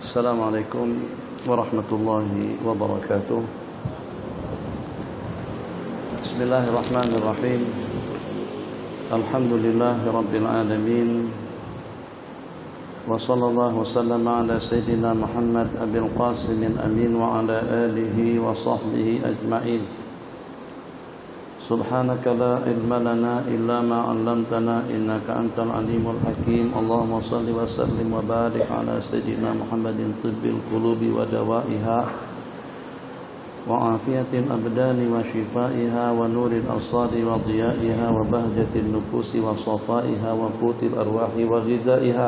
Assalamualaikum warahmatullahi wabarakatuh. Bismillahirrahmanirrahim. Alhamdulillahi rabbil alamin. Wa sallallahu wasallama ala sayyidina Muhammad abil qasim amin wa ala alihi wa sahbihi ajma'in. Subhanaka la ilma lana illa ma 'allamtana innaka antal alimul hakim. Allahumma shalli wa sallim wa barik ala sayyidina Muhammadin tibbil qulubi wa dawaiha wa afiyatil abdani wa shifaiha wa nuril absari wa dhiyaiha wa bahjatil nufusi wa safaiha wa qutil arwahi wa ghidaiha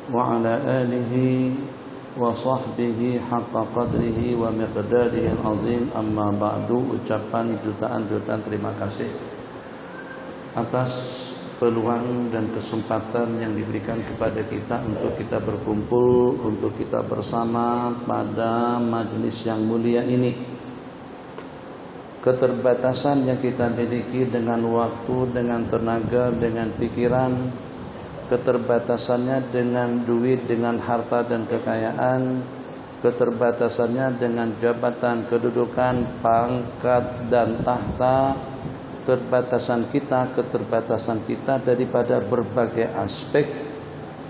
wa ala alihi wa sahbihi haqqa qadrihi wa miqdarihi al-azim. Amma ba'du. Ucapan jutaan terima kasih atas peluang dan kesempatan yang diberikan kepada kita untuk kita berkumpul, untuk kita bersama pada majelis yang mulia ini. Keterbatasan yang kita miliki dengan waktu, dengan tenaga, dengan pikiran, keterbatasannya dengan duit, dengan harta dan kekayaan, keterbatasannya dengan jabatan, kedudukan, pangkat dan tahta, keterbatasan kita daripada berbagai aspek,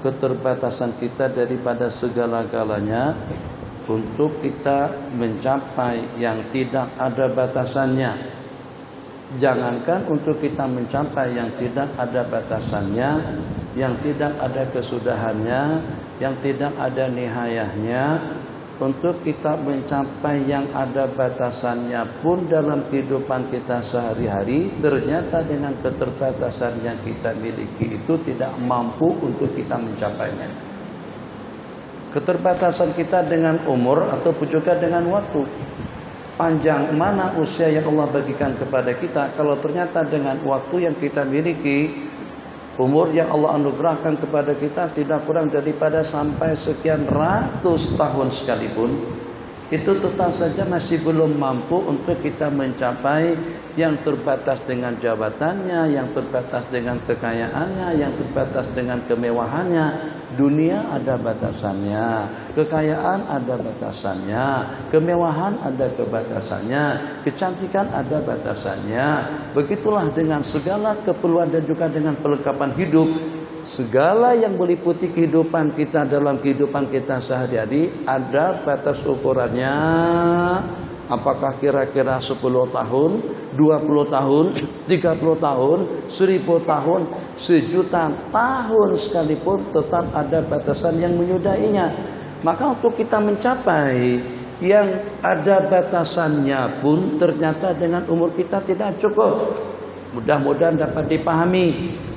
keterbatasan kita daripada segala-galanya untuk kita mencapai yang tidak ada batasannya. Jangankan untuk kita mencapai yang tidak ada batasannya, yang tidak ada kesudahannya, yang tidak ada nihayahnya, untuk kita mencapai yang ada batasannya pun dalam kehidupan kita sehari-hari, ternyata dengan keterbatasan yang kita miliki itu tidak mampu untuk kita mencapainya. Keterbatasan kita dengan umur ataupun juga dengan waktu. Panjang mana usia yang Allah bagikan kepada kita, kalau ternyata dengan waktu yang kita miliki, umur yang Allah anugerahkan kepada kita tidak kurang daripada sampai sekian ratus tahun sekalipun, itu tetap saja masih belum mampu untuk kita mencapai yang terbatas dengan jabatannya, yang terbatas dengan kekayaannya, yang terbatas dengan kemewahannya. Dunia ada batasannya, kekayaan ada batasannya, kemewahan ada kebatasannya, kecantikan ada batasannya. Begitulah dengan segala keperluan dan juga dengan perlengkapan hidup. Segala yang meliputi kehidupan kita dalam kehidupan kita sehari-hari ada batas ukurannya. Apakah kira-kira 10 tahun, 20 tahun, 30 tahun, 1000 tahun, 1.000.000 tahun sekalipun tetap ada batasan yang menyudahinya. Maka untuk kita mencapai yang ada batasannya pun ternyata dengan umur kita tidak cukup. Mudah-mudahan dapat dipahami.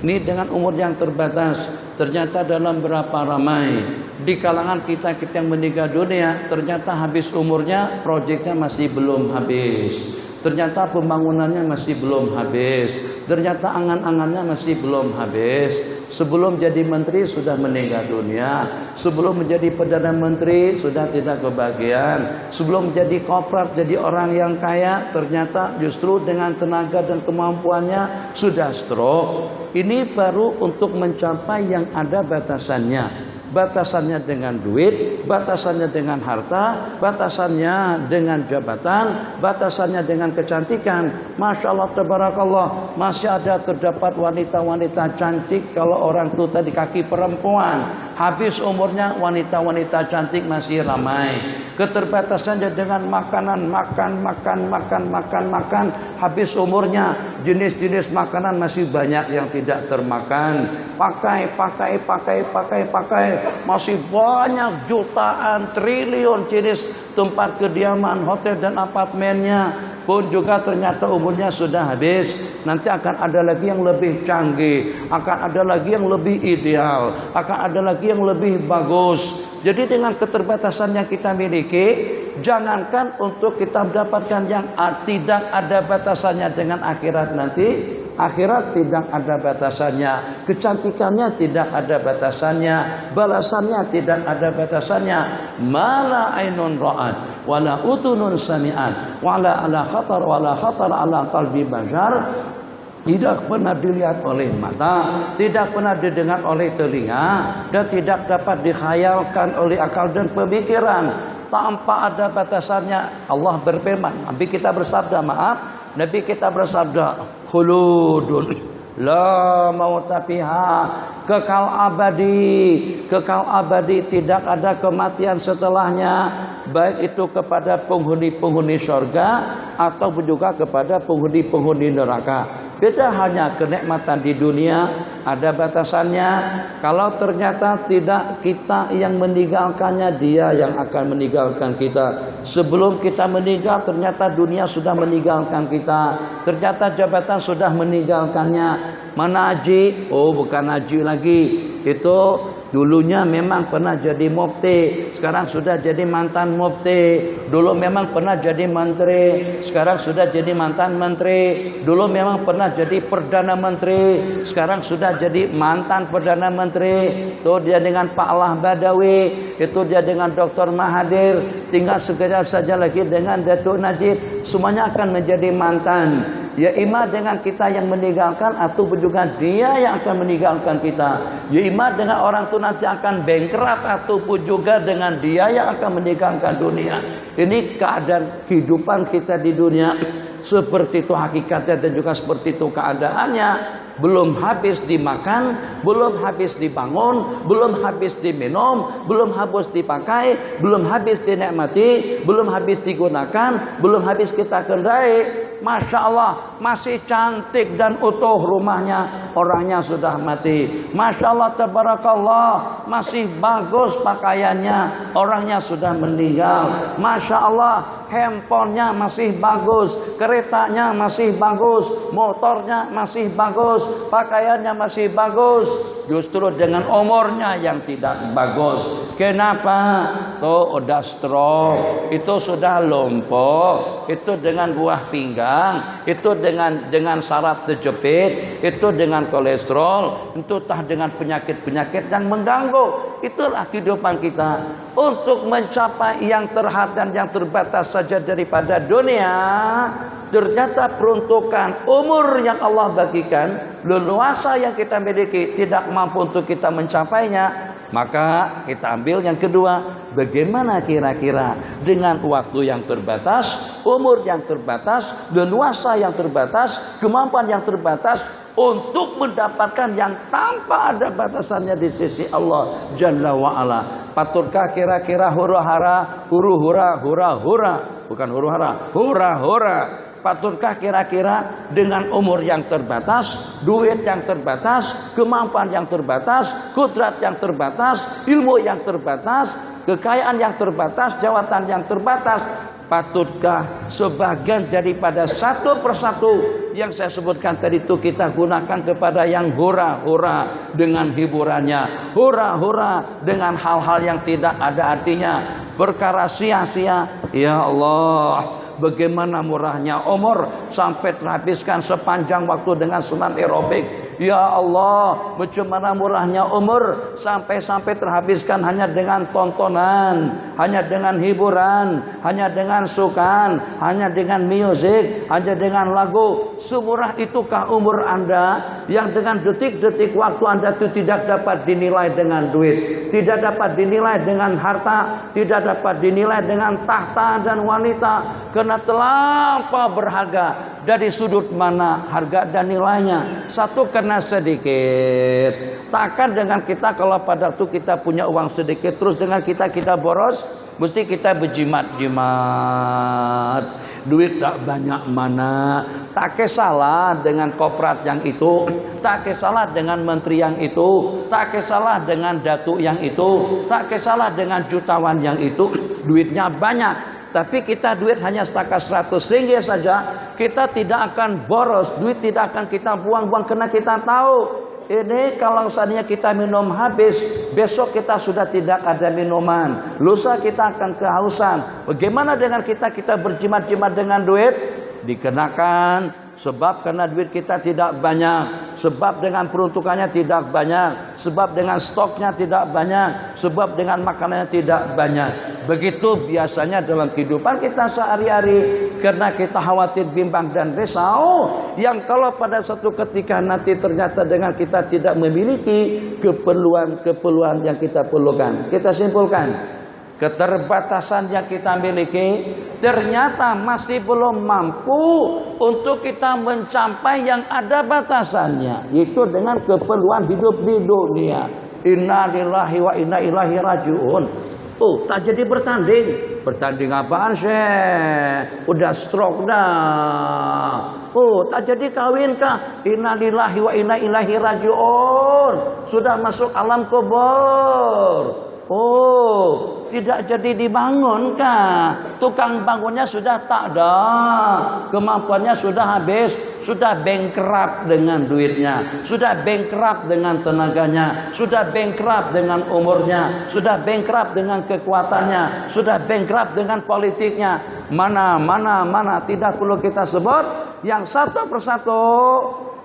Ini dengan umur yang terbatas, ternyata dalam berapa ramai di kalangan kita yang meninggal dunia, ternyata habis umurnya proyeknya masih belum habis, ternyata pembangunannya masih belum habis, ternyata angan-angannya masih belum habis. Sebelum jadi menteri sudah meninggal dunia, sebelum menjadi perdana menteri sudah tidak kebahagiaan, sebelum menjadi koprat, jadi orang yang kaya, ternyata justru dengan tenaga dan kemampuannya sudah stroke. Ini baru untuk mencapai yang ada batasannya. Batasannya dengan duit, batasannya dengan harta, batasannya dengan jabatan, batasannya dengan kecantikan. Masya Allah, tabarakallah, masih ada terdapat wanita-wanita cantik. Kalau orang itu tadi kaki perempuan, habis umurnya wanita-wanita cantik masih ramai. Keterbatasannya dengan makanan, makan. Habis umurnya jenis-jenis makanan masih banyak yang tidak termakan. Pakai. Masih banyak jutaan, triliun jenis tempat kediaman, hotel dan apartemennya pun juga ternyata umurnya sudah habis. Nanti akan ada lagi yang lebih canggih, akan ada lagi yang lebih ideal, akan ada lagi yang lebih bagus. Jadi dengan keterbatasan yang kita miliki, jangankan untuk kita mendapatkan yang tidak ada batasannya dengan akhirat nanti. Akhirat tidak ada batasannya, kecantikannya tidak ada batasannya, balasannya tidak ada batasannya. Mala ainun ra'at, wala udhunun sami'at, wala ala khatar ala qalbi bashar. tidak pernah dilihat oleh mata, tidak pernah didengar oleh telinga, dan tidak dapat dikhayalkan oleh akal dan pemikiran. Tanpa ada batasannya Allah berfirman. Nabi kita bersabda, Nabi kita bersabda, khuludun la mauta fiha, kekal abadi, tidak ada kematian setelahnya, baik itu kepada penghuni-penghuni surga atau juga kepada penghuni-penghuni neraka. Beda hanya kenikmatan di dunia, ada batasannya. Kalau ternyata tidak kita yang meninggalkannya, dia yang akan meninggalkan kita. Sebelum kita meninggal, ternyata dunia sudah meninggalkan kita. Ternyata jabatan sudah meninggalkannya. Mana haji? Oh, bukan haji lagi. Itu dulunya memang pernah jadi mufti, sekarang sudah jadi mantan mufti. Dulu memang pernah jadi menteri, sekarang sudah jadi mantan menteri. Dulu memang pernah jadi perdana menteri, sekarang sudah jadi mantan perdana menteri. Itu dia dengan Pak Allah Badawi, itu dia dengan Dr. Mahathir, tinggal sekejap saja lagi dengan Datuk Najib. Semuanya akan menjadi mantan. Ya ima dengan kita yang meninggalkan atau juga dia yang akan meninggalkan kita. Ya ima dengan orang itu nanti akan bankrupt ataupun juga dengan dia yang akan meninggalkan dunia. Ini keadaan kehidupan kita di dunia. Seperti itu hakikatnya dan juga seperti itu keadaannya. Belum habis dimakan, belum habis dibangun, belum habis diminum, belum habis dipakai, belum habis dinikmati, belum habis digunakan, belum habis kita kendai. Masya Allah, masih cantik dan utuh rumahnya, orangnya sudah mati. Masya Allah, tabarakallah, masih bagus pakaiannya, orangnya sudah meninggal. Masya Allah, handphonenya masih bagus, keretanya masih bagus, motornya masih bagus, pakaiannya masih bagus. Justru dengan umurnya yang tidak bagus. Kenapa? Tuh udah stroke, itu sudah lumpuh, itu dengan buah pinggang, itu dengan saraf terjepit, itu dengan kolesterol, itu tah dengan penyakit-penyakit yang mengganggu. Itulah kehidupan kita. Untuk mencapai yang terhad dan yang terbatas saja daripada dunia, ternyata peruntukan umur yang Allah bagikan, leluasa yang kita miliki tidak mampu untuk kita mencapainya. Maka kita ambil yang kedua, bagaimana kira-kira dengan waktu yang terbatas, umur yang terbatas, leluasa yang terbatas, kemampuan yang terbatas, untuk mendapatkan yang tanpa ada batasannya di sisi Allah Jalla wa'ala. Patutkah kira-kira hura-hara, huru-hura, hura-hura, bukan huru-hara, hura-hura. Patutkah kira-kira dengan umur yang terbatas, duit yang terbatas, kemampuan yang terbatas, kudrat yang terbatas, ilmu yang terbatas, kekayaan yang terbatas, jawatan yang terbatas, patutkah sebagian daripada satu persatu yang saya sebutkan tadi itu kita gunakan kepada yang hura-hura dengan hiburannya, hura-hura dengan hal-hal yang tidak ada artinya, perkara sia-sia. Ya Allah, bagaimana murahnya umur sampai terhabiskan sepanjang waktu dengan senam aerobik. Ya Allah, bagaimana murahnya umur sampai terhabiskan hanya dengan tontonan, hanya dengan hiburan, hanya dengan sukan, hanya dengan musik, hanya dengan lagu. Semurah itukah umur Anda yang dengan detik-detik waktu Anda itu tidak dapat dinilai dengan duit, tidak dapat dinilai dengan harta, tidak dapat dinilai dengan tahta dan wanita, karena terlampau berharga. Dari sudut mana harga dan nilainya? Satu, karena sedikit. Takkan dengan kita kalau pada waktu kita punya uang sedikit terus dengan kita boros, mesti kita berjimat-jimat. Duit tak banyak mana. Tak kesalah dengan koprat yang itu, tak kesalah dengan menteri yang itu, tak kesalah dengan datuk yang itu, tak kesalah dengan jutawan yang itu. Duitnya banyak, tapi kita duit hanya setakat 100 ringgit saja, kita tidak akan boros, duit tidak akan kita buang-buang karena kita tahu ini kalau seandainya kita minum habis, besok kita sudah tidak ada minuman, lusa kita akan kehausan. Bagaimana dengan kita berjimat-jimat dengan duit? Dikenakan sebab karena duit kita tidak banyak, sebab dengan peruntukannya tidak banyak, sebab dengan stoknya tidak banyak, sebab dengan makanannya tidak banyak. Begitu biasanya dalam kehidupan kita sehari-hari, karena kita khawatir, bimbang dan risau, yang kalau pada satu ketika nanti ternyata dengan kita tidak memiliki keperluan-keperluan yang kita perlukan. Kita simpulkan, keterbatasan yang kita miliki ternyata masih belum mampu untuk kita mencapai yang ada batasannya, yaitu dengan keperluan hidup di dunia. Inna lillahi wa inna ilaihi rajiun. Tak jadi bertanding. Bertanding apaan, Syekh? Udah stroke dah. Tak jadi kawin kah? Inna lillahi wa inna ilaihi rajiun. Sudah masuk alam kubur. Tidak jadi dibangun kah? Tukang bangunnya sudah tak ada, kemampuannya sudah habis, sudah bankrupt dengan duitnya, sudah bankrupt dengan tenaganya, sudah bankrupt dengan umurnya, sudah bankrupt dengan kekuatannya, sudah bankrupt dengan politiknya. Mana tidak perlu kita sebut, yang satu persatu.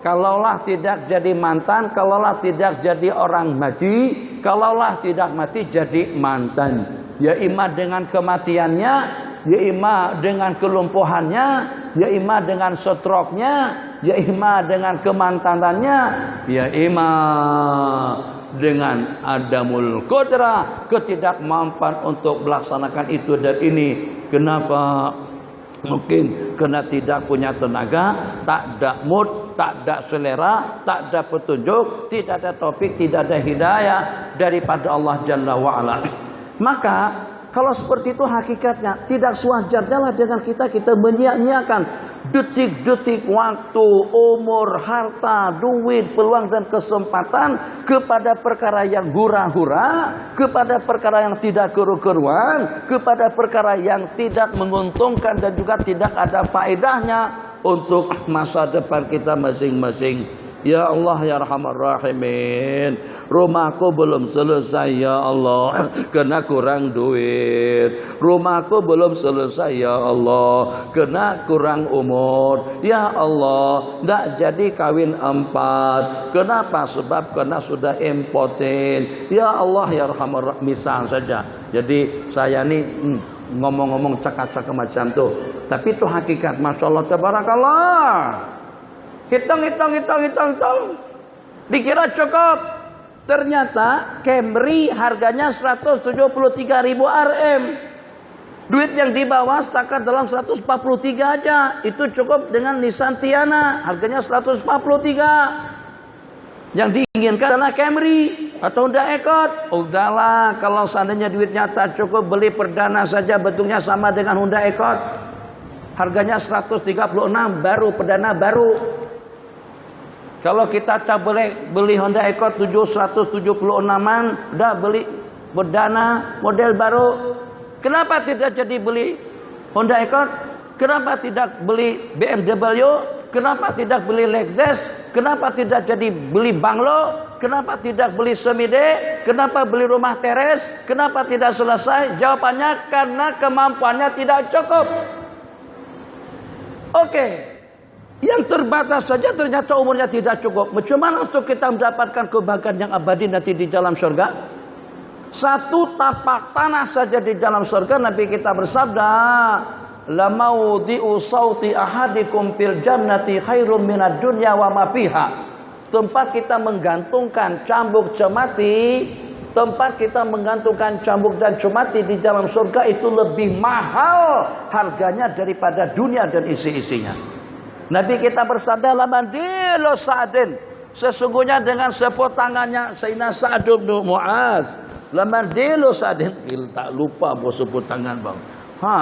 Kalaulah tidak jadi mantan, kalaulah tidak jadi orang mati, kalaulah tidak mati jadi mantan. Ya ima dengan kematiannya, ya ima dengan kelumpuhannya, ya ima dengan stroke-nya, ya ima dengan kemantanannya, ya ima dengan adamul qudrah, ketidakmampuan untuk melaksanakan itu dan ini. Kenapa? Mungkin karena tidak punya tenaga, tak ada mood, tak ada selera, tak ada petunjuk, tidak ada taufik, tidak ada hidayah daripada Allah Jalla wa'ala. Maka kalau seperti itu hakikatnya tidak sewajarnya lah dengan kita menyia-nyiakan detik-detik waktu, umur, harta, duit, peluang dan kesempatan kepada perkara yang hura-hura, kepada perkara yang tidak keru-keruan, kepada perkara yang tidak menguntungkan dan juga tidak ada faedahnya untuk masa depan kita masing-masing. Ya Allah ya Arhamar Rahimin, rumahku belum selesai ya Allah kena kurang duit. Rumahku belum selesai ya Allah kena kurang umur. Ya Allah tidak jadi kawin 4. Kenapa? Sebab kena sudah impoten. Ya Allah ya Arhamar Rahimin. Misal saja. Jadi saya ini ngomong-ngomong cakap-cakap macam tuh, tapi itu hakikat. Masya Allah tabarakallah. Hitung. Dikira cukup. Ternyata Camry harganya 173.000 Rm. Duit yang dibawa setakat dalam 143 aja. Itu cukup dengan Nissan Tiana. Harganya 143. Yang diinginkan adalah Camry atau Honda Accord. Udahlah, kalau seandainya duitnya tak cukup, beli perdana saja, bentuknya sama dengan Honda Accord. Harganya 136 baru, perdana baru. Kalau kita tak boleh beli Honda Accord 176-an, udah beli perdana model baru. Kenapa tidak jadi beli Honda Accord? Kenapa tidak beli BMW? Kenapa tidak beli Lexus? Kenapa tidak jadi beli banglo? Kenapa tidak beli semide? Kenapa beli rumah teres? Kenapa tidak selesai? Jawabannya karena kemampuannya tidak cukup. Oke. Yang terbatas saja ternyata umurnya tidak cukup. Bagaimana untuk kita mendapatkan kebahagiaan yang abadi nanti di dalam surga? Satu tapak tanah saja di dalam surga, Nabi kita bersabda, la maudhi'u sauti ahadikum fil jannati khairum minad dunya wa ma fiha. Tempat kita menggantungkan cambuk cemati, tempat kita menggantungkan cambuk dan cemati di dalam surga itu lebih mahal harganya daripada dunia dan isi-isinya. Nabi kita bersabda, lamandilu Sa'din, sesungguhnya dengan sepot tangannya Sayyidina Sa'd bin Mu'az. Lamandilu Sa'din, tak lupa bos sepot tangan bang.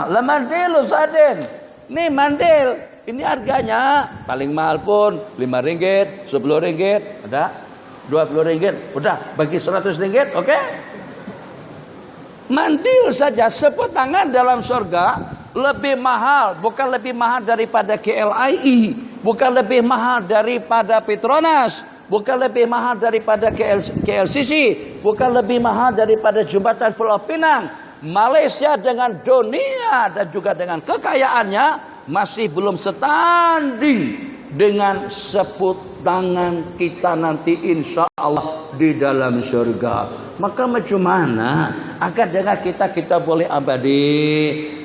Lamandilu Sa'din, nih mandil, ini harganya paling mahal pun 5 ringgit, 10 ringgit, ada 20 ringgit, udah bagi 100 ringgit, oke? Mandil saja sepot tangan dalam surga lebih mahal, bukan lebih mahal daripada KLIE, bukan lebih mahal daripada Petronas, bukan lebih mahal daripada KLCC, bukan lebih mahal daripada jembatan Pulau Pinang. Malaysia dengan dunia dan juga dengan kekayaannya masih belum setanding dengan seput tangan kita nanti insya Allah di dalam surga. Maka macam mana agar dengan kita boleh abadi?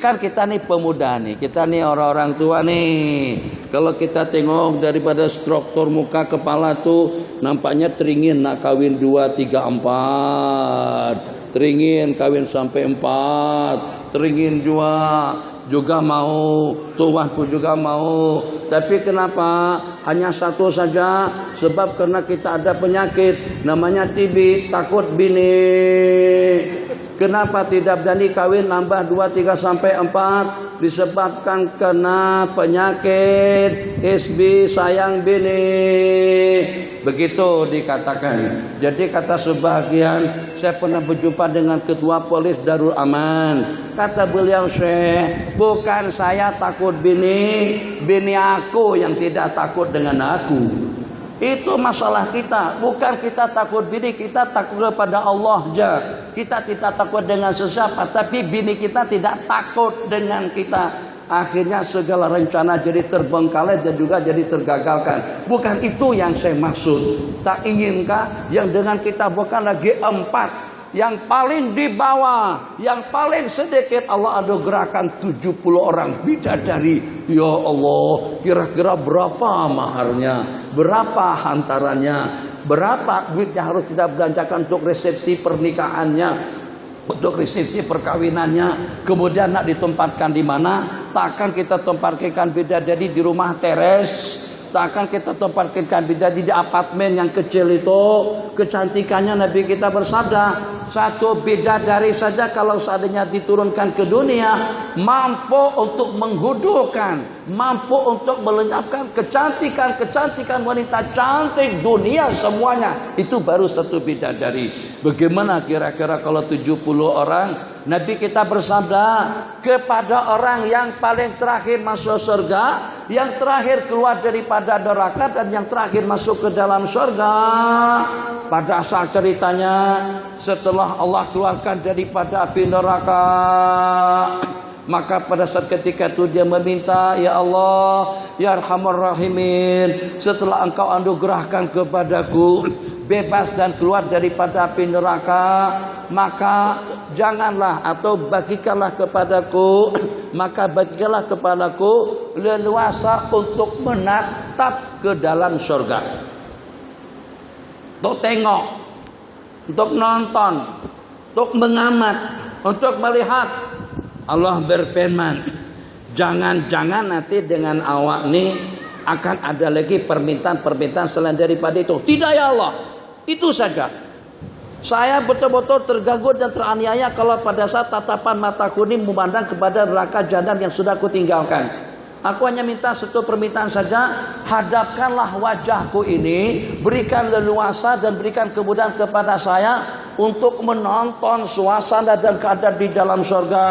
Kan kita nih pemuda nih, kita nih orang-orang tua nih. Kalau kita tengok daripada struktur muka kepala tuh nampaknya teringin nak kawin 2, 3, 4. Teringin kawin sampai 4. Teringin juga mau, tuanku juga mau. Tapi kenapa hanya satu saja? Sebab karena kita ada penyakit namanya TB, takut bini. Kenapa tidak berani kawin nambah 2, 3 sampai 4? Disebabkan kena penyakit SB, sayang bini. Begitu dikatakan. Jadi kata sebagian, saya pernah berjumpa dengan ketua polis Darul Aman. Kata beliau, Syekh, bukan saya takut bini aku yang tidak takut dengan aku. Itu masalah kita. Bukan kita takut bini, kita takut kepada Allah aja. Kita tidak takut dengan sesiapa, tapi bini kita tidak takut dengan kita. Akhirnya segala rencana jadi terbengkalai dan juga jadi tergagalkan. Bukan itu yang saya maksud. Tak inginkah yang dengan kita bukan lagi 4, yang paling di bawah, yang paling sedikit Allah anugerahkan 70 orang bidadari. Ya Allah, kira-kira berapa maharnya? Berapa hantarannya? Berapa duit yang harus kita belanjakan untuk resepsi pernikahannya? Untuk resepsi perkawinannya, kemudian nak ditempatkan di mana? Takkan kita tempatkan bidadari di rumah teres, takkan kita tempatkan bidadari di apartemen yang kecil itu. Kecantikannya Nabi kita bersabda, satu bidadari saja kalau seandainya diturunkan ke dunia, mampu untuk menghudukan, mampu untuk melenyapkan kecantikan wanita cantik dunia semuanya. Itu baru satu bidadari. Bagaimana kira-kira kalau 70 orang? Nabi kita bersabda, kepada orang yang paling terakhir masuk surga, yang terakhir keluar daripada neraka, dan yang terakhir masuk ke dalam surga. Pada asal ceritanya, setelah Allah keluarkan daripada api neraka, maka pada saat ketika itu dia meminta, ya Allah, ya Arhamar Rahimin, setelah engkau anugerahkan kepadaku bebas dan keluar daripada api neraka, maka janganlah atau bagikanlah kepadaku, maka bagikanlah kepadaku leluasa untuk menatap ke dalam surga, untuk tengok, untuk nonton, untuk mengamat, untuk melihat. Allah berfirman, jangan-jangan nanti dengan awak ini akan ada lagi permintaan-permintaan selain daripada itu. Tidak ya Allah, itu saja. Saya betul-betul terganggu dan teraniaya kalau pada saat tatapan mataku ini memandang kepada neraka jahanam yang sudah kutinggalkan. Aku hanya minta satu permintaan saja, hadapkanlah wajahku ini, berikan leluasa dan berikan kemudahan kepada saya untuk menonton suasana dan keadaan di dalam surga.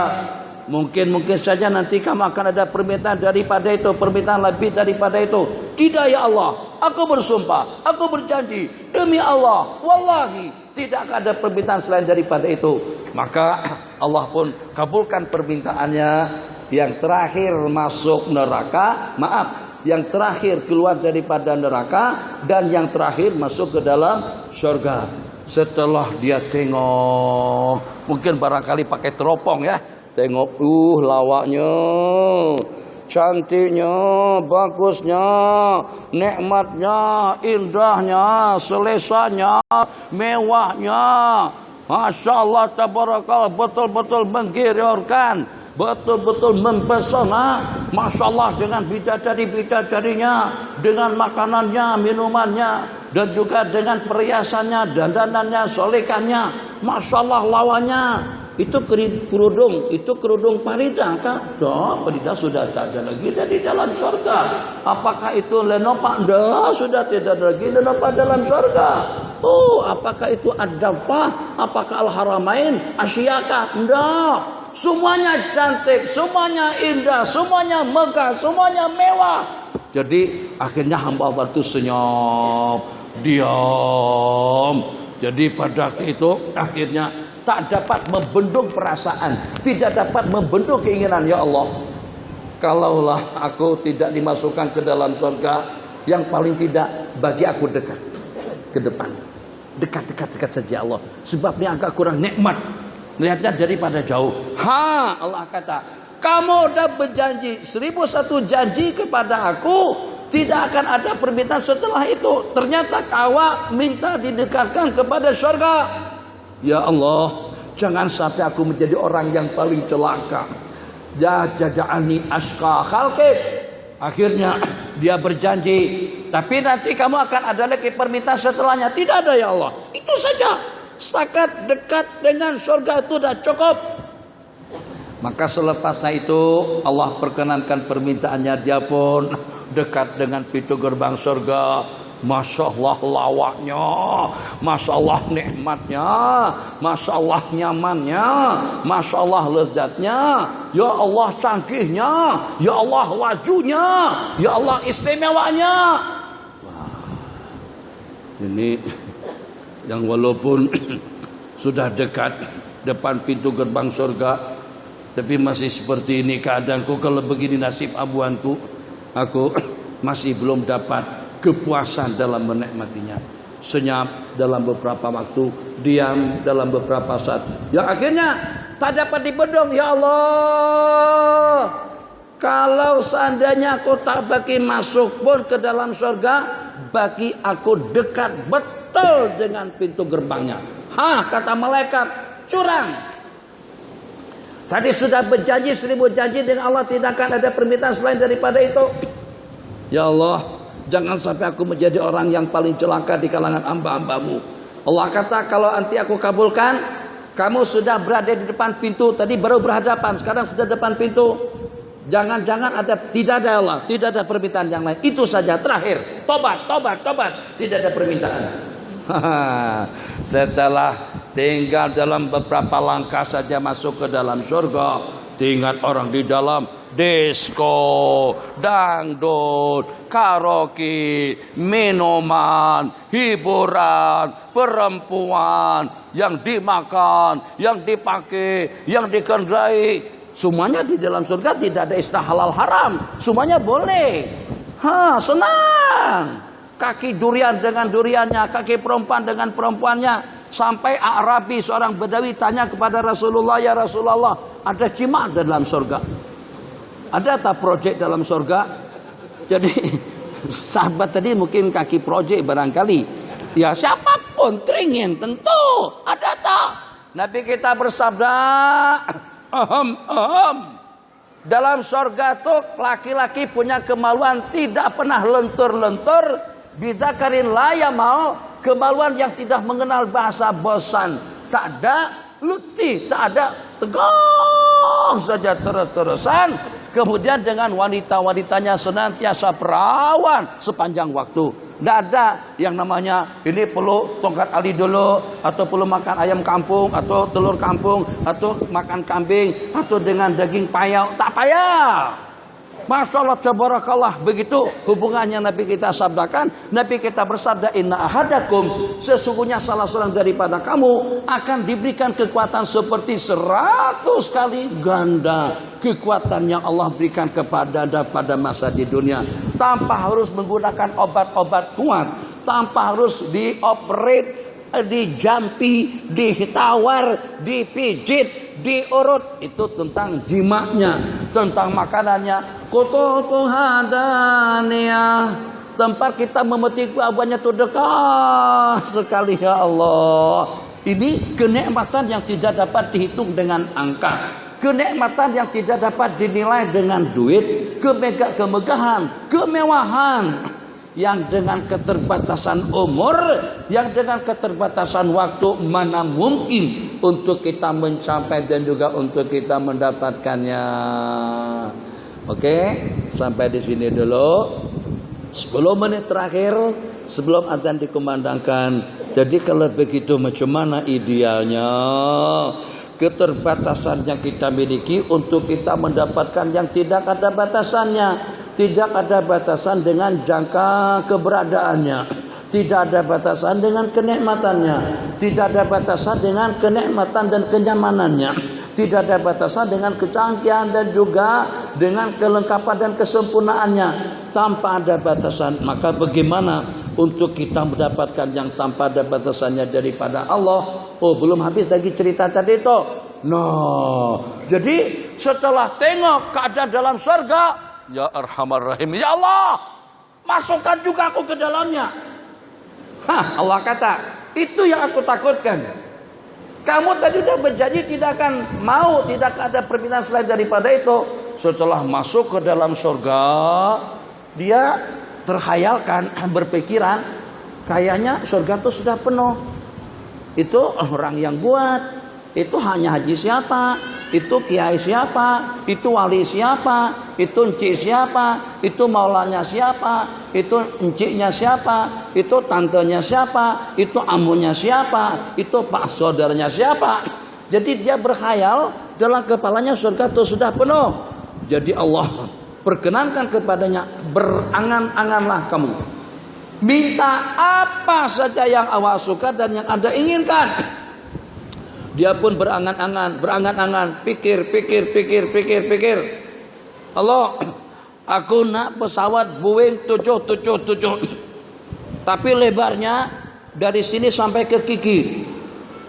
Mungkin saja nanti kamu akan ada permintaan daripada itu, permintaan lebih daripada itu. Tidak ya Allah, aku bersumpah, aku berjanji, demi Allah, wallahi, tidak akan ada permintaan selain daripada itu. Maka Allah pun kabulkan permintaannya. Yang terakhir masuk neraka, yang terakhir keluar daripada neraka, dan yang terakhir masuk ke dalam surga. Setelah dia tengok, mungkin barangkali pakai teropong ya, tengok lawaknya, cantiknya, bagusnya, nikmatnya, indahnya, selesanya, mewahnya, Masya Allah, tabarakallah, betul-betul menggiurkan, betul-betul mempesona. Masya Allah, dengan bidadari-bidadarinya, dengan makanannya, minumannya, dan juga dengan perhiasannya, dandanannya, solekannya. Masya Allah, lawannya. Itu kerudung Farida kah? Farida sudah tak ada lagi dari dalam surga. Apakah itu Lenopa? Sudah tidak ada lagi Lenopa dalam surga. Apakah itu Ad-Dafah? Apakah Al-Haramain? Asyaka? Semuanya cantik, semuanya indah, semuanya megah, semuanya mewah. Jadi akhirnya hamba Allah itu senyap, diam. Jadi pada itu akhirnya tak dapat membendung perasaan, tidak dapat membendung keinginan. Ya Allah, kalaulah aku tidak dimasukkan ke dalam surga, yang paling tidak bagi aku dekat ke depan. Dekat saja Allah. Sebab ini agak kurang nikmat. Lihatnya daripada jauh. Allah kata, kamu udah berjanji 1001 janji kepada aku, tidak akan ada permintaan setelah itu. Ternyata awak minta didekatkan kepada surga. Ya Allah, jangan sampai aku menjadi orang yang paling celaka. Ya jaja'ani asqa khalqi. Akhirnya dia berjanji, tapi nanti kamu akan ada lagi permintaan setelahnya. Tidak ada ya Allah. Itu saja. Setakat dekat dengan surga itu sudah cukup. Maka selepasnya itu Allah perkenankan permintaannya, dia pun dekat dengan pintu gerbang surga. Masya Allah lawaknya, Masya Allah nikmatnya, Masya Allah nyamannya, Masya Allah lezatnya, Ya Allah canggihnya, Ya Allah lajunya, Ya Allah istimewanya. Wah, ini yang walaupun sudah dekat depan pintu gerbang surga, tapi masih seperti ini keadaanku. Kalau begini nasib abuanku, aku masih belum dapat kepuasan dalam menikmatinya. Senyap dalam beberapa waktu, diam dalam beberapa saat. Ya akhirnya tak dapat dibendung. Ya Allah, kalau seandainya aku tak bagi masuk pun ke dalam surga, bagi aku dekat betul dengan pintu gerbangnya. Kata malaikat, curang. Tadi sudah berjanji 1000 janji dengan Allah, tidak akan ada permintaan selain daripada itu. Ya Allah, jangan sampai aku menjadi orang yang paling celaka di kalangan hamba-hambamu. Allah kata, kalau nanti aku kabulkan, kamu sudah berada di depan pintu. Tadi baru berhadapan, sekarang sudah depan pintu. Jangan-jangan tidak ada Allah, tidak ada permintaan yang lain. Itu saja terakhir. Tobat. Tidak ada permintaan. Setelah tinggal dalam beberapa langkah saja masuk ke dalam surga, tinggal orang di dalam disco, dangdut, karaoke, minuman, hiburan, perempuan, yang dimakan, yang dipakai, yang dikerjai. Semuanya di dalam surga tidak ada istilah halal haram. Semuanya boleh. Senang. Kaki durian dengan duriannya, kaki perempuan dengan perempuannya. Sampai Arabi, seorang Badawi, tanya kepada Rasulullah, ya Rasulullah, ada jima dalam surga? Ada tak projek dalam surga? Jadi sahabat tadi mungkin kaki projek barangkali. Ya siapapun teringin tentu ada tak? Nabi kita bersabda, dalam surga tuh laki-laki punya kemaluan tidak pernah lentur-lentur, bizakarin la yamal, kemaluan yang tidak mengenal bahasa bosan, tak ada letih, tak ada tegang saja terus-terusan. Kemudian dengan wanita-wanitanya senantiasa perawan sepanjang waktu. Tidak ada yang namanya ini perlu tongkat ali dulu, atau perlu makan ayam kampung, atau telur kampung, atau makan kambing, atau dengan daging payau. Tak payah. Masya Allah, tabarakallah. Begitu hubungannya Nabi kita sabdakan. Nabi kita bersabda, inna ahadakum, sesungguhnya salah seorang daripada kamu akan diberikan kekuatan seperti 100 kali ganda kekuatan yang Allah berikan kepada pada masa di dunia, tanpa harus menggunakan obat-obat kuat, tanpa harus dioperate, dijampi, ditawar, dipijit, diurut. Itu tentang jimaknya, tentang makanannya. Kututu hadaniyah, tempat kita memetik buahnya itu dekat sekali. Ya Allah, ini kenikmatan yang tidak dapat dihitung dengan angka, kenikmatan yang tidak dapat dinilai dengan duit, kemegahan, kemewahan, yang dengan keterbatasan umur, yang dengan keterbatasan waktu, mana mungkin untuk kita mencapai dan juga untuk kita mendapatkannya. Oke, sampai di sini dulu. 10 menit terakhir sebelum adzan dikumandangkan. Jadi kalau begitu macam mana idealnya? Keterbatasan yang kita miliki untuk kita mendapatkan yang tidak ada batasannya. Tidak ada batasan dengan jangka keberadaannya. Tidak ada batasan dengan kenikmatannya. Tidak ada batasan dengan kenikmatan dan kenyamanannya. Tidak ada batasan dengan kecanggihan dan juga dengan kelengkapan dan kesempurnaannya. tanpa ada batasan, maka bagaimana untuk kita mendapatkan yang tanpa ada batasannya daripada Allah? Oh, belum habis lagi cerita tadi itu. Jadi setelah tengok keadaan dalam surga, ya Arhamar Rahim, ya Allah, masukkan juga aku ke dalamnya. Allah kata, itu yang aku takutkan. Kamu tadi sudah berjanji tidak akan mau, tidak ada permintaan selain daripada itu. Setelah masuk ke dalam surga, dia terkhayalkan, berpikiran, kayaknya surga itu sudah penuh. Itu orang yang buat, itu hanya haji siapa, itu kiai siapa, itu wali siapa, itu encik siapa, itu maulanya siapa, itu enciknya siapa, itu tantenya siapa, itu amunya siapa, itu pak saudaranya siapa. Jadi dia berkhayal, dalam kepalanya surga itu sudah penuh. Jadi Allah perkenankan kepadanya, berangan-anganlah kamu, minta apa saja yang awak suka dan yang Anda inginkan. Dia pun berangan-angan, pikir. Allah, aku nak pesawat Boeing 777. Tapi lebarnya dari sini sampai ke Kiki,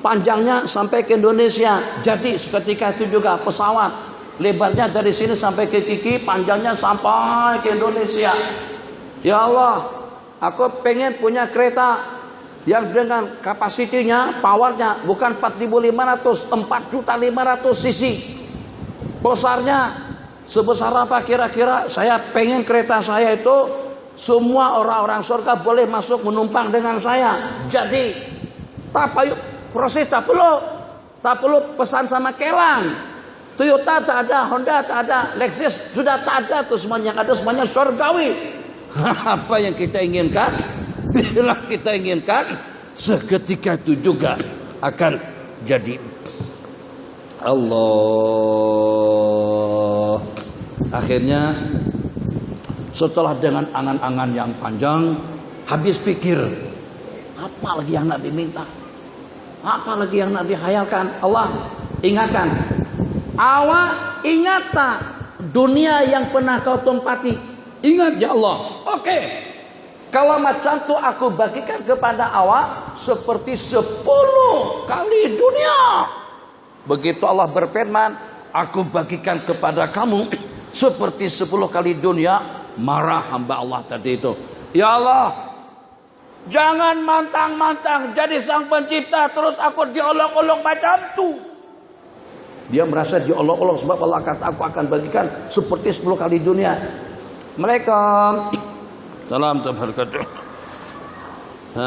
panjangnya sampai ke Indonesia. Jadi seketika itu juga pesawat lebarnya dari sini sampai ke Kiki, panjangnya sampai ke Indonesia. Ya Allah, aku pengen punya kereta yang dengan kapasitinya, powernya bukan 4.500, 4.500 cc. Besarnya sebesar apa kira-kira? Saya pengen kereta saya itu semua orang-orang surga boleh masuk menumpang dengan saya. Jadi tak payah proses, tak perlu pesan sama Kelang. Toyota tak ada, Honda tak ada, Lexus sudah tak ada, tuh semuanya yang ada semuanya surgawi. Apa yang kita inginkan? Bila kita inginkan, seketika itu juga akan jadi. Allah. Akhirnya setelah dengan angan-angan yang panjang, habis pikir, apa lagi yang nak diminta? Apa lagi yang nak dihayalkan? Allah ingatkan, awak ingat tak dunia yang pernah kau tempati? Ingat ya Allah. Oke. Kalau macam tu aku bagikan kepada awak seperti 10 kali dunia. Begitu Allah berfirman, aku bagikan kepada kamu seperti 10 kali dunia. Marah hamba Allah tadi itu. Ya Allah, jangan mantang-mantang jadi sang pencipta terus aku diolok-olok macam tu. Dia merasa diolok-olok sebab Allah kata aku akan bagikan seperti 10 kali dunia. Assalamualaikum. Salam wabarakatuh.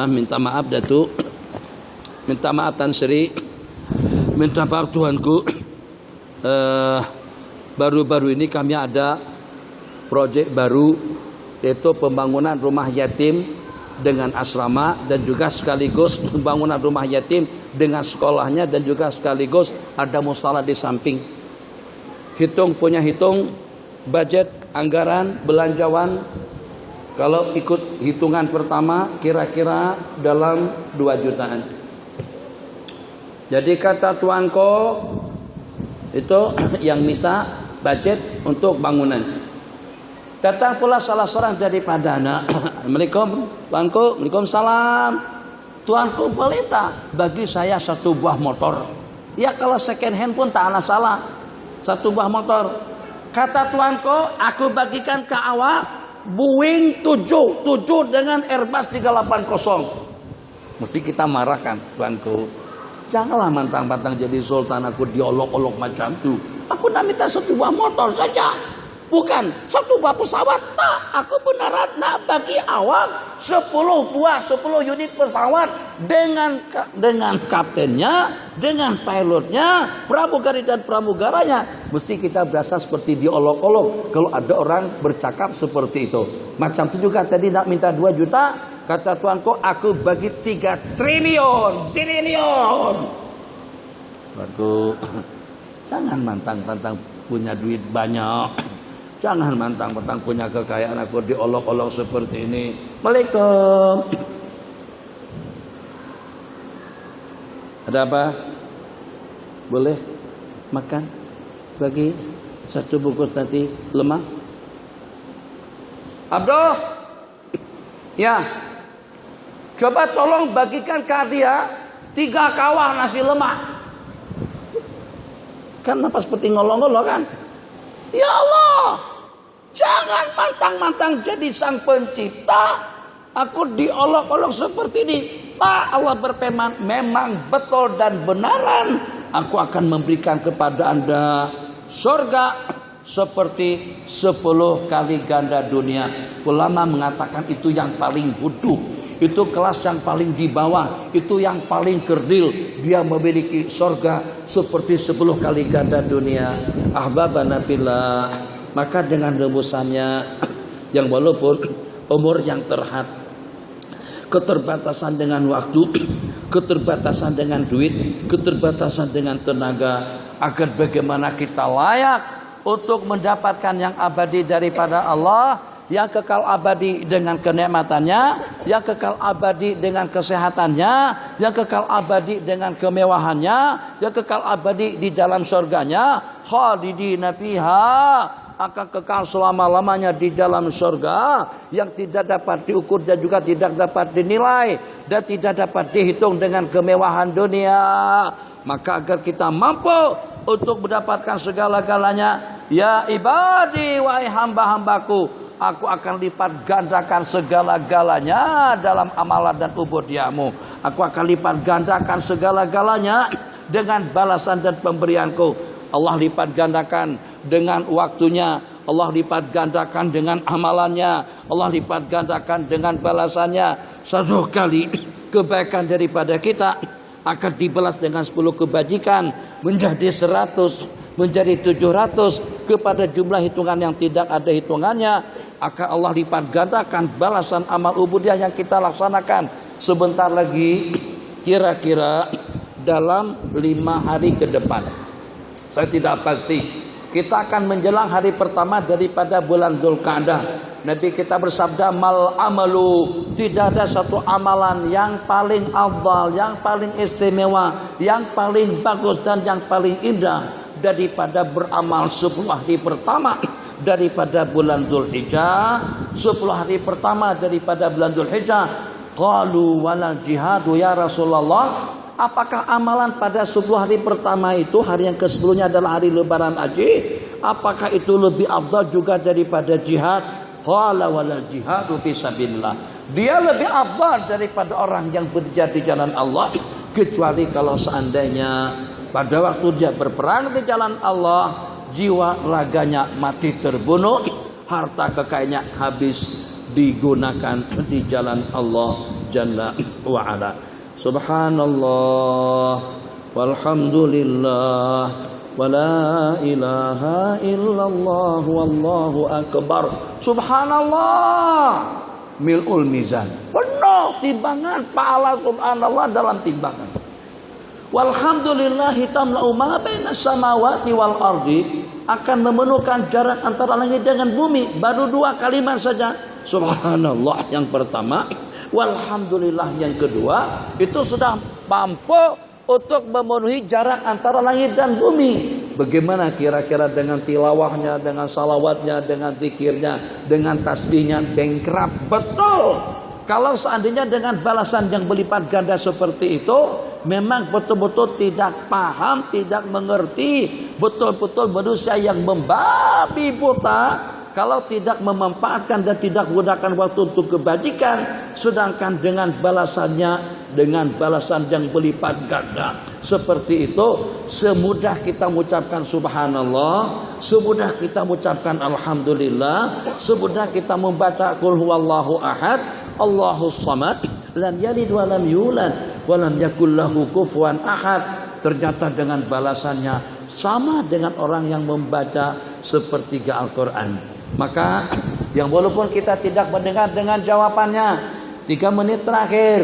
Minta maaf Datuk. Minta maaf Tan Sri. Minta maaf Tuanku. Baru-baru ini kami ada proyek baru, yaitu pembangunan rumah yatim dengan asrama dan juga sekaligus pembangunan rumah yatim dengan sekolahnya dan juga sekaligus ada musala di samping. Hitung budget anggaran belanjawan. Kalau ikut hitungan pertama kira-kira dalam 2 jutaan. Jadi kata tuanku itu yang minta budget untuk bangunan. Datang pula salah seorang daripada anak. Assalamualaikum tuanku, waalaikumsalam. Tuanku boleh tak bagi saya 1 buah motor? Ya kalau second hand pun tak ada salah. 1 buah motor. Kata tuanku, aku bagikan ke awak Boeing 7 dengan Airbus 380. Mesti kita marahkan tuanku. Janganlah mantang-mantang jadi sultan aku diolok-olok macam tu. Aku nak minta 1 buah motor saja, bukan 1 buah pesawat. Tak, aku benaran nak bagi awak 10 unit pesawat dengan kaptennya, dengan pilotnya, pramugari dan pramugaranya. Mesti kita berasa seperti diolok-olok kalau ada orang bercakap seperti itu. Macam itu juga tadi nak minta 2 juta, kata tuanku aku bagi 3 triliun. Tuanku, jangan mantang-mantang punya duit banyak. Jangan mantang-mantang punya kekayaan aku diolok-olok seperti ini. Waalaikumsalam. Ada apa? Boleh makan? Bagi 1 bungkus nanti lemang. Abdul, ya, coba tolong bagikan ke dia 3 kawah nasi lemak. Kan apa seperti ngolong-ngolong kan? Ya Allah, jangan mantang-mantang jadi sang pencipta, aku diolok-olok seperti ini. Tak, Allah berfirman, memang betul dan benaran aku akan memberikan kepada Anda surga seperti 10 kali ganda dunia. Ulama mengatakan itu yang paling bodoh, itu kelas yang paling di bawah, itu yang paling kerdil. Dia memiliki surga seperti 10 kali ganda dunia. Ahbabana fillah. Maka dengan rumusannya yang walaupun umur yang terhad, keterbatasan dengan waktu, keterbatasan dengan duit, keterbatasan dengan tenaga, agar bagaimana kita layak untuk mendapatkan yang abadi daripada Allah, yang kekal abadi dengan kenikmatannya, yang kekal abadi dengan kesehatannya, yang kekal abadi dengan kemewahannya, yang kekal abadi di dalam surganya, khalidina fiha, akan kekal selama-lamanya di dalam surga yang tidak dapat diukur dan juga tidak dapat dinilai dan tidak dapat dihitung dengan kemewahan dunia. Maka agar kita mampu untuk mendapatkan segala-galanya, ya ibadi, wahai hamba-hambaku, aku akan lipat gandakan segala-galanya dalam amalan dan ubudiyamu. Aku akan lipat gandakan segala-galanya dengan balasan dan pemberianku. Allah lipat gandakan dengan waktunya, Allah lipat gandakan dengan amalannya, Allah lipat gandakan dengan balasannya. 1 kali kebaikan daripada kita akan dibalas dengan 10 kebajikan, menjadi 100, menjadi 700, kepada jumlah hitungan yang tidak ada hitungannya. Akan Allah lipat gandakan balasan amal ubudiyah yang kita laksanakan sebentar lagi, kira-kira dalam 5 hari ke depan. Saya tidak pasti. Kita akan menjelang hari pertama daripada bulan Dzulqa'dah. Nabi kita bersabda, mal amalu, tidak ada satu amalan yang paling afdal, yang paling istimewa, yang paling bagus dan yang paling indah daripada beramal 10 hari pertama daripada bulan Dzulhijjah. 10 hari pertama daripada bulan Dzulhijjah. Qalu walal jihadu ya Rasulullah. Apakah amalan pada 10 hari pertama itu, hari yang ke-10-nya adalah hari lebaran haji, apakah itu lebih afdal juga daripada jihad? Qala walal jihadu fisabilillah. Dia lebih afdal daripada orang yang berjihad di jalan Allah, kecuali kalau seandainya pada waktu dia berperang di jalan Allah, jiwa raganya mati terbunuh, harta kekayaannya habis digunakan di jalan Allah Jalla wa Ala. Subhanallah walhamdulillah wala ilaha illallah wallahu akbar. Subhanallah mil'ul mizan, penuh timbangan pahala subhanallah dalam timbangan. Walhamdulillah tamla'u ma bainas samawati wal ardi, akan memenuhkan jarak antara langit dengan bumi. Baru 2 kalimat saja. Subhanallah yang pertama, walhamdulillah yang kedua, itu sudah mampu untuk memenuhi jarak antara langit dan bumi. Bagaimana kira-kira dengan tilawahnya, dengan salawatnya, dengan zikirnya, dengan tasbihnya? Bengkrap betul. Kalau seandainya dengan balasan yang berlipat ganda seperti itu, memang betul-betul tidak paham, tidak mengerti, betul-betul manusia yang membabi buta kalau tidak memanfaatkan dan tidak menggunakan waktu untuk kebajikan, sedangkan dengan balasannya, dengan balasan yang berlipat ganda seperti itu, semudah kita mengucapkan subhanallah, semudah kita mengucapkan alhamdulillah, semudah kita membaca qul huwallahu ahad, Allahus samad, lam yalid wa lam yulad wa lam yakul lahu kufuwan ahad. Ternyata dengan balasannya sama dengan orang yang membaca sepertiga Al-Quran. Maka yang walaupun kita tidak mendengar dengan jawabannya 3 menit terakhir,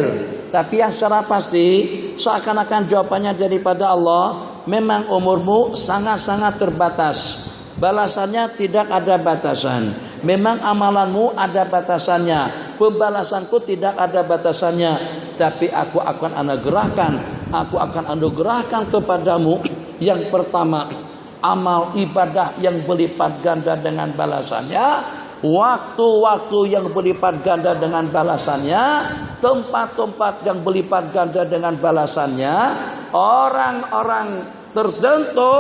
tapi yang secara pasti seakan-akan jawabannya daripada Allah, memang umurmu sangat-sangat terbatas, balasannya tidak ada batasan. Memang amalanmu ada batasannya, pembalasanku tidak ada batasannya, tapi aku akan anugerahkan kepadamu yang pertama, amal ibadah yang berlipat ganda dengan balasannya. waktu-waktu yang berlipat ganda dengan balasannya, tempat-tempat yang berlipat ganda dengan balasannya, orang-orang tertentu,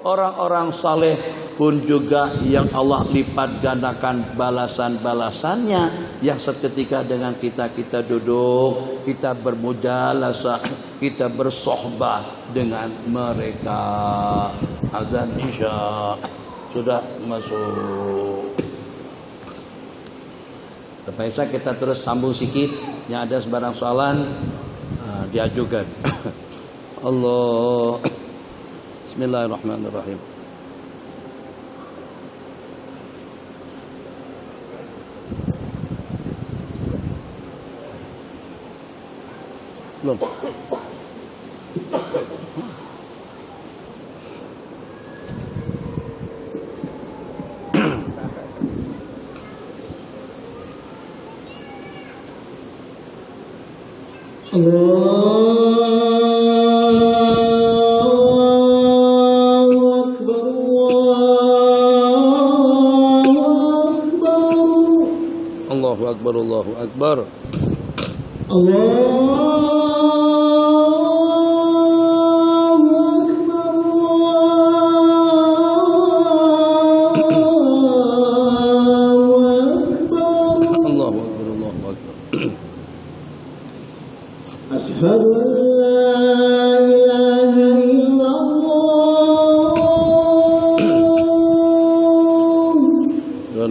orang-orang saleh pun juga yang Allah lipat gandakan balasan-balasannya, yang seketika dengan kita duduk, kita bermujalasah, kita bersohbah dengan mereka. Azan Isya sudah masuk. Terpaksa kita terus sambung sikit. Yang ada sebarang soalan diajukan. Allah. Bismillahirrahmanirrahim. Belum. Allahu Akbar, Allahu Akbar.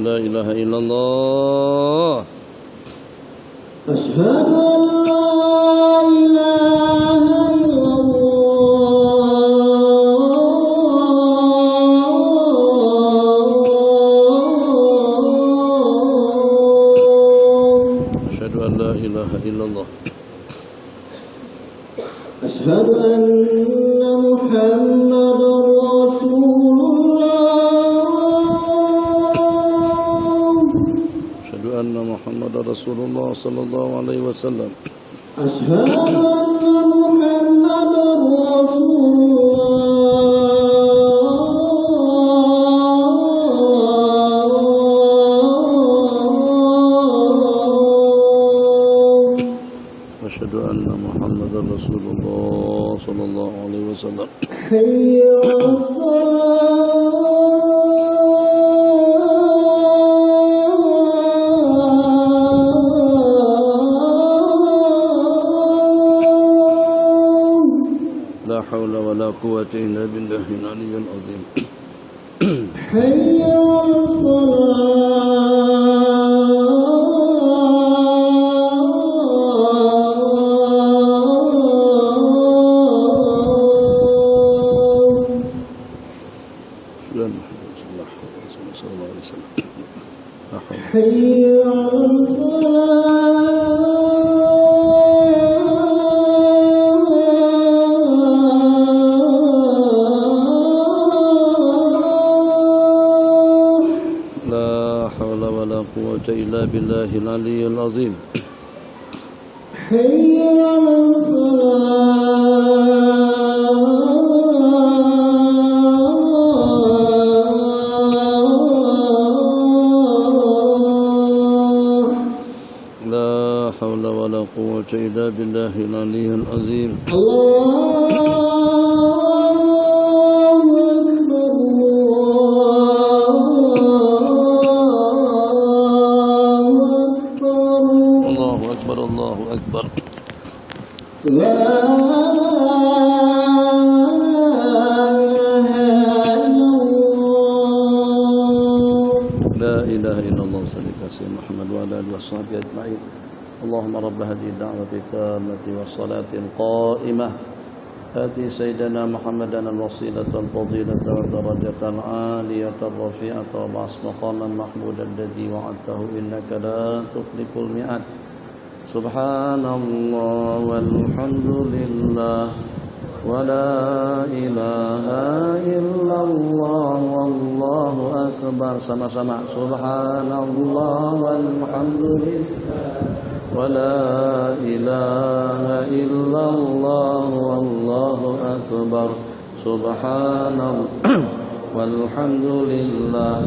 La ilaha illallah. Asyhadu an la ilaha illallah. Asyhadu an la ilaha illallah. Asyhadu anna Muhammadar anna Muhammadar Rasulullah sallallahu alaihi wasallam. Asyhadu anna Muhammadar Rasulullah. Asyhadu anna Muhammadar Rasulullah sallallahu alaihi wasallam. Hayya 'alas salat. لا حول ولا قوة إلا بالله العلي العظيم. حي على الصلاة. حي على إلا بالله العلي العظيم. حي على الفلاح. لا حول ولا قوة إلا بالله العلي العظيم. الله أكبر. لا إله إلا الله سيدنا محمد وعلى آله وصحبه أجمعين. اللهم رب هذه الدعوة التامة والصلاة القائمة آتِ سيدنا محمدا الوسيلة الفضيلة والدرجة العالية الرفيعة وابعث مقاما محمودا الذي وعدته إنك لا تخلف الميعاد. Subhanallah walhamdulillah wa la ilaha illallah wallahu akbar. Sama-sama. Subhanallah walhamdulillah wa la ilaha illallah wallahu akbar. Subhanallah walhamdulillah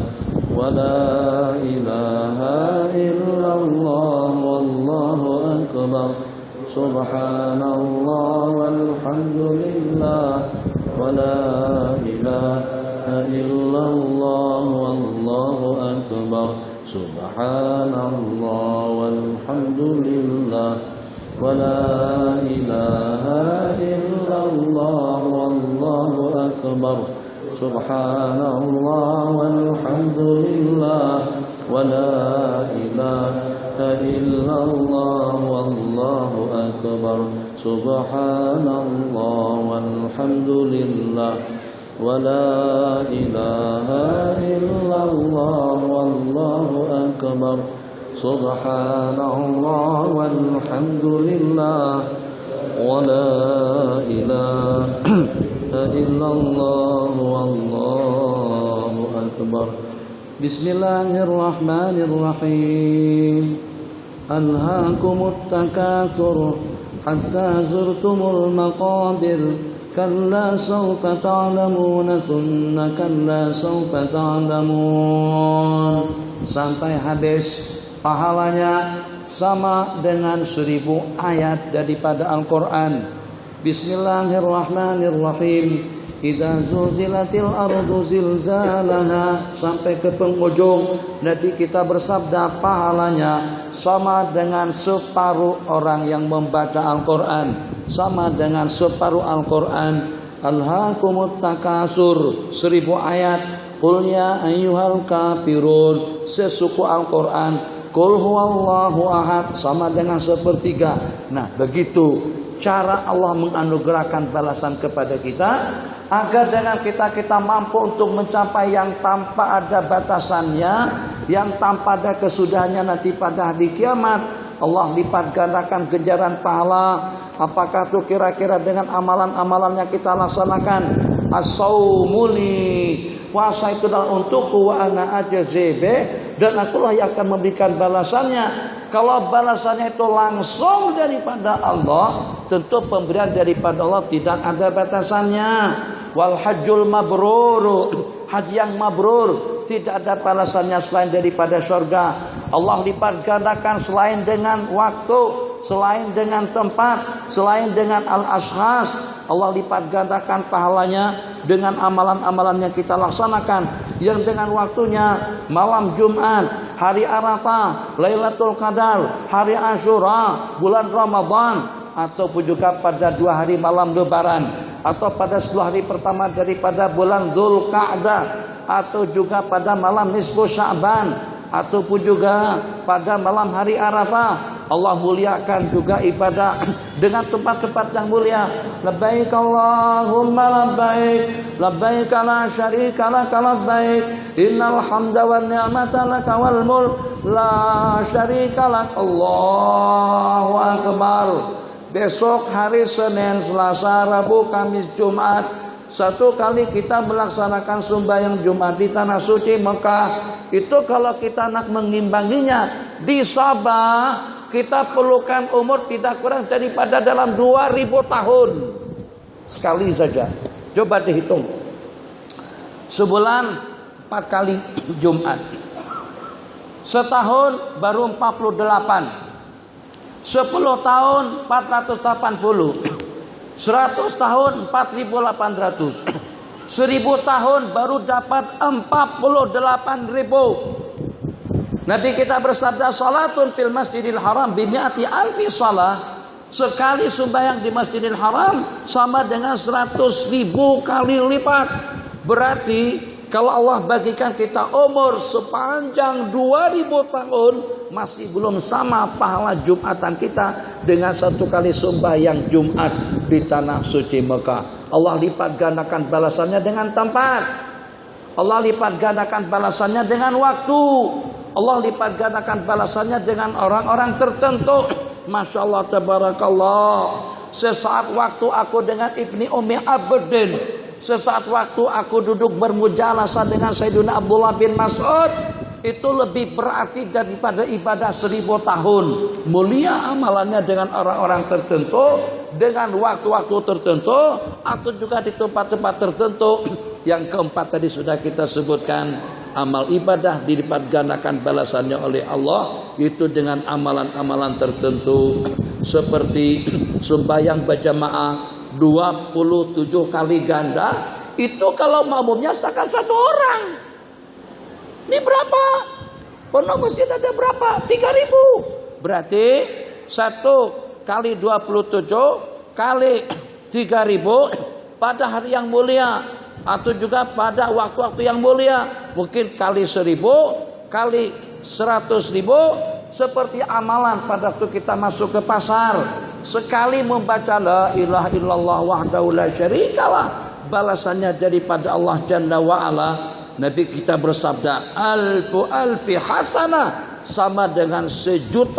wala ilaha illallah wallahu akbar subhanallah walhamdulillah wala ilaha illallah wallahu akbar subhanallah walhamdulillah wala ilaha illallah wallahu akbar subhanallah walhamdulillah wala ilaha illallah wallahu akbar subhanallah walhamdulillah wala ilaha illallah wallahu akbar subhanallah walhamdulillah wala ilaha illallah wallahu akbar. Bismillahirrahmanirrahim. Alhaakumut takatsur hatta zurtumul maqabir kalla sawfa ta'lamuna thumma kalla sawfa ta'lamun. Sampai habis, pahalanya sama dengan 1000 ayat daripada Al-Quran. Bismillahirrahmanirrahim. Idza zulzilatil ardu zilzalaha, sampai ke penghujung. Nanti kita bersabda pahalanya sama dengan separuh orang yang membaca Al-Quran, sama dengan separuh Al-Quran. Alhaakumut takasur 1000 ayat. Qul ya ayyuhal kafirun, sesuku Al-Quran. Qul huwallahu ahad, sama dengan 1/3. Nah, begitu cara Allah menganugerahkan balasan kepada kita, agar dengan kita mampu untuk mencapai yang tanpa ada batasannya, yang tanpa ada kesudahannya nanti pada hari kiamat. Allah lipat gandakan ganjaran pahala. Apakah itu kira-kira dengan amalan-amalan yang kita laksanakan? As-saumuli, puasa itu adalah untukku, wa ana ajzibe, dan akulah yang akan memberikan balasannya. Kalau balasannya itu langsung daripada Allah, tentu pemberian daripada Allah tidak ada batasannya. Wal hajjul mabrur, haji yang mabrur tidak ada balasannya selain daripada surga. Allah lipat gandakan selain dengan waktu, selain dengan tempat, selain dengan al-ashkhas. Allah lipat gandakan pahalanya dengan amalan-amalan yang kita laksanakan, yang dengan waktunya malam Jumat, hari Arafah, Lailatul Qadar, hari Asyura, bulan Ramadan, ataupun juga pada 2 hari malam Lebaran, atau pada 10 hari pertama daripada bulan Dzulqa'dah, atau juga pada malam nisfu Sya'ban, ataupun juga pada malam hari Arafah. Allah muliakan juga ibadah dengan tempat-tempat yang mulia. Labbaik Allahumma labbaik, labbaik la syarika lak labbaik, innal hamda wan ni'mata laka wal mulk la syarika lak. Allahu akbar. Besok hari Senin, Selasa, Rabu, Kamis, Jumat, 1 kali kita melaksanakan sembahyang Jumat di Tanah Suci Mekah. Itu kalau kita nak mengimbanginya di Sabah, kita perlukan umur tidak kurang daripada dalam 2000 tahun. Sekali saja, coba dihitung. Sebulan 4 kali Jumat, setahun baru 48, 10 tahun 480, 100 tahun 4.800, 1000 tahun baru dapat 48.000. Nabi kita bersabda, salatun fil masjidil haram bimi'ati alfi salah. Sekali sembahyang di Masjidil Haram sama dengan 100.000 kali lipat. Berarti kalau Allah bagikan kita umur sepanjang 2000 tahun, masih belum sama pahala Jumatan kita dengan 1 kali sembahyang Jumat di Tanah Suci Mekah. Allah lipat gandakan balasannya dengan tempat. Allah lipat gandakan balasannya dengan waktu. Allah lipat gandakan balasannya dengan orang-orang tertentu. Masya Allah, tabarakallah. Sesaat waktu aku dengan Ibni Ummi Abdin, sesaat waktu aku duduk bermujalasah dengan Sayyidina Abdullah bin Mas'ud, itu lebih berarti daripada ibadah 1000 tahun. Mulia amalannya dengan orang-orang tertentu, dengan waktu-waktu tertentu, atau juga di tempat-tempat tertentu. Yang keempat tadi sudah kita sebutkan, amal ibadah dilipat gandakan balasannya oleh Allah, itu dengan amalan-amalan tertentu seperti sembahyang berjamaah 27 kali ganda. Itu kalau makmumnya setakat 1 orang. Ini berapa? Penuh masjid ada berapa? 3.000. Berarti 1 kali 27 kali 3.000 pada hari yang mulia, atau juga pada waktu-waktu yang mulia. Mungkin kali 1.000 kali 100.000. Seperti amalan pada waktu kita masuk ke pasar, sekali membaca la ilaha illallah wahdahu la syarikalah, balasannya daripada Allah Jalla wa'ala. Nabi kita bersabda, alfi hasanah, sama dengan 1.000.000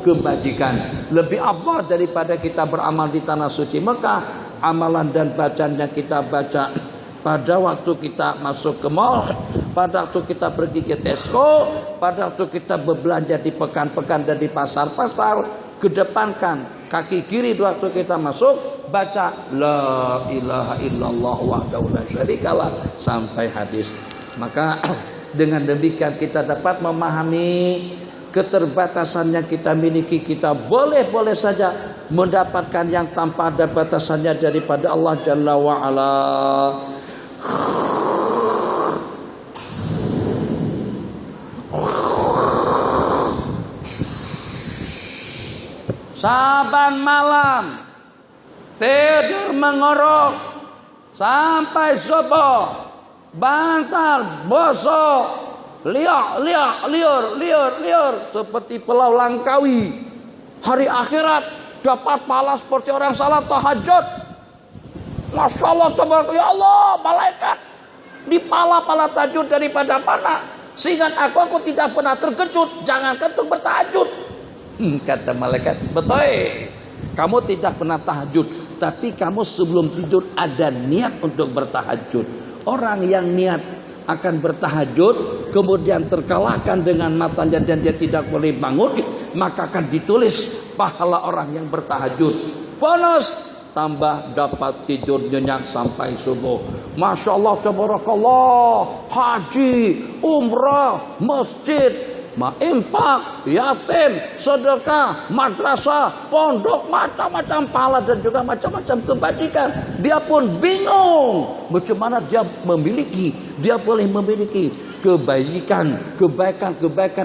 kebajikan. Lebih afdal daripada kita beramal di tanah suci Mekah. Amalan dan bacaan yang kita baca pada waktu kita masuk ke mall, pada waktu kita pergi ke Tesco, pada waktu kita berbelanja di pekan-pekan dan di pasar-pasar, kedepankan kaki kiri waktu kita masuk, baca la ilaha illallah wahdahu la syarikalah sampai hadis. Maka dengan demikian kita dapat memahami keterbatasan yang kita miliki. Kita boleh-boleh saja mendapatkan yang tanpa ada batasannya daripada Allah Jalla wa'ala. Saban malam tidur mengorok sampai subuh, bantal bosok, liur seperti Pulau Langkawi. Hari akhirat dapat pahala seperti orang salat tahajud. Masya Allah, ya Allah, malaikat di pala-pala tahajud daripada mana? Sehingga aku tidak pernah terkejut. Jangankan untuk bertahajud. Kata malaikat, betul. Kamu tidak pernah tahajud, tapi kamu sebelum tidur ada niat untuk bertahajud. Orang yang niat akan bertahajud, kemudian terkalahkan dengan matanya dan dia tidak boleh bangun, maka akan ditulis pahala orang yang bertahajud. Bonus tambah dapat tidur nyenyak sampai subuh. Masya Allah, tabarakallah. Haji, umrah, masjid, infak, yatim, sedekah, madrasah, pondok, macam-macam pahala dan juga macam-macam kebajikan. Dia pun bingung bagaimana dia boleh memiliki kebaikan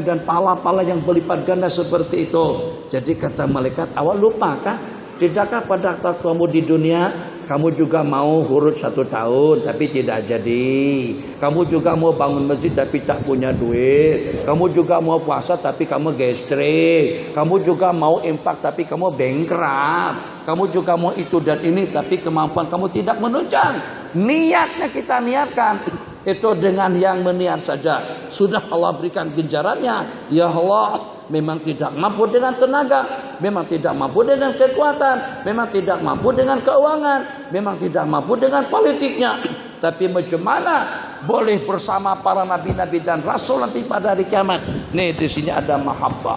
dan pahala-pahala yang berlipat ganda seperti itu. Jadi kata malaikat, awak lupa kah? Tidakkah pada waktu kamu di dunia, kamu juga mau hurut 1 tahun tapi tidak jadi. Kamu juga mau bangun masjid tapi tak punya duit. Kamu juga mau puasa tapi kamu gastrik. Kamu juga mau infak tapi kamu bankrupt. Kamu juga mau itu dan ini tapi kemampuan kamu tidak menunjang. Niatnya kita niatkan. Itu dengan yang meniat saja sudah Allah berikan ganjarannya. Ya Allah, memang tidak mampu dengan tenaga, memang tidak mampu dengan kekuatan, memang tidak mampu dengan keuangan, memang tidak mampu dengan politiknya. Tapi bagaimana boleh bersama para nabi-nabi dan rasul nanti pada hari kiamat. Nih, di sini ada mahabbah.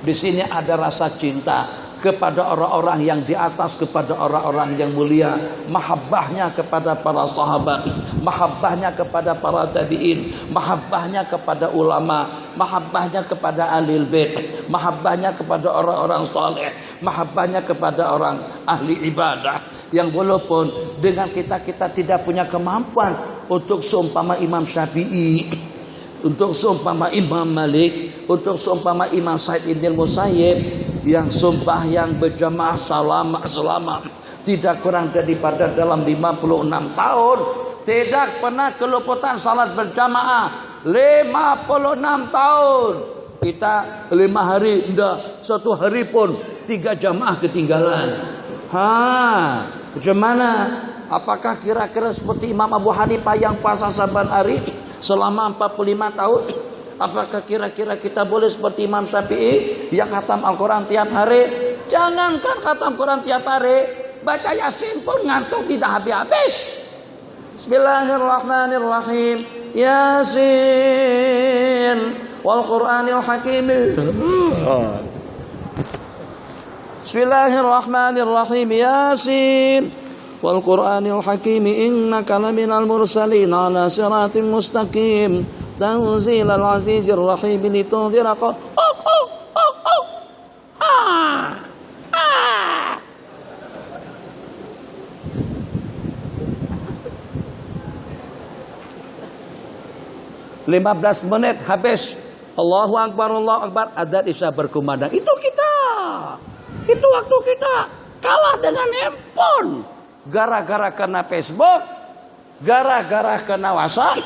Di sini ada rasa cinta kepada orang-orang yang di atas, kepada orang-orang yang mulia. Mahabbahnya kepada para sahabat, mahabbahnya kepada para tabi'in, mahabbahnya kepada ulama, mahabbahnya kepada ahlul bait, mahabbahnya kepada orang-orang saleh, mahabbahnya kepada orang ahli ibadah. Yang walaupun dengan kita tidak punya kemampuan untuk seumpama Imam Syafi'i, untuk seumpama Imam Malik, untuk seumpama Imam Sa'id Ibn Musayyib, yang sumpah yang berjamaah selama tidak kurang daripada dalam 56 tahun, tidak pernah keluputan salat berjamaah 56 tahun. Kita 5 hari, enggak 1 hari pun 3 jamaah ketinggalan. Bagaimana? Apakah kira-kira seperti Imam Abu Hanifah yang puasa saban hari selama 45 tahun? Apakah kira-kira kita boleh seperti Imam Syafi'i yang khatam Al-Quran tiap hari? Jangankan khatam Quran tiap hari, baca Yasin pun ngantuk tidak habis-habis. Bismillahirrahmanirrahim. Yasin wal Qur'anil Hakim. Bismillahirrahmanirrahim. Yasin wal Qur'anil hakim innaka laminal mursalin ala siratim mustaqim tanzilal azizir rahim litunzira ah 15 menit habis. Allahu Akbar, Allahu Akbar, adzan isya berkumandang. Itu kita. Itu waktu kita kalah dengan handphone. Gara-gara kena Facebook, gara-gara kena WhatsApp,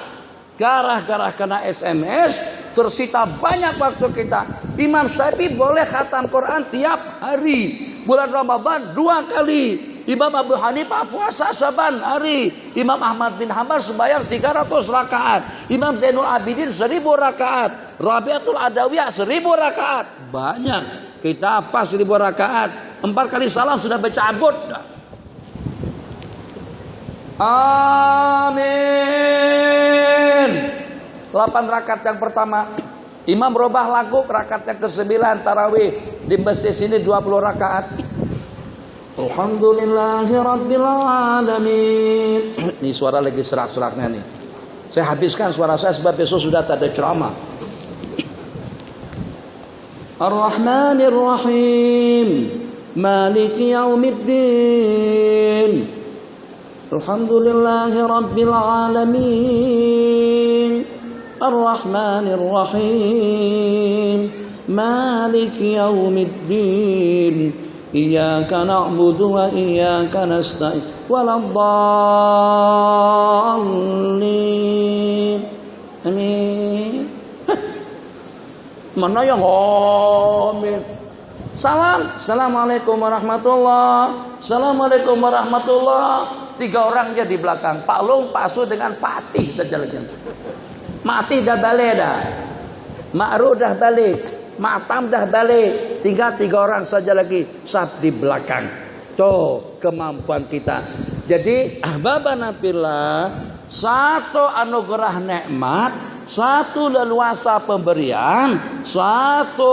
gara-gara kena SMS, tersita banyak waktu kita. Imam Syafi'i boleh khatam Quran tiap hari. Bulan Ramadan 2 kali. Imam Abu Hanifah puasa saban hari. Imam Ahmad bin Hanbal sembahyang 300 rakaat. Imam Zainul Abidin 1000 rakaat. Rabi'atul Adawiyah 1000 rakaat. Banyak. Kita apa 1000 rakaat? 4 kali salam sudah bercabut. Amin. 8 rakaat yang pertama. Imam robah lagu rakaat yang ke-9 tarawih. Di masjid sini 20 rakaat. Alhamdulillahi Rabbil Alamin. Ini suara lagi serak-seraknya nih. Saya habiskan suara saya sebab besok sudah tak ada ceramah. Ar-Rahmanir Rahim Maliki Yaumiddin Alhamdulillahi Rabbil Alamin Ar-Rahmanir Rahim Maliki Yaumiddin Iyyaka na'budu wa iyyaka nasta'in waladdallin. Amin. Mana yang amin? Salam. Assalamualaikum warahmatullahi. Assalamualaikum warahmatullahi. 3 orang aja di belakang. Pak Long, Pak Su dengan Pak Atih saja lagi. Mati dah balik dah. Ma'ru dah balik. Matam dah balik, tinggal 3 orang saja lagi sab di belakang. Tuh kemampuan kita. Jadi ahbabana fillah, satu anugerah nikmat, satu leluasa pemberian, satu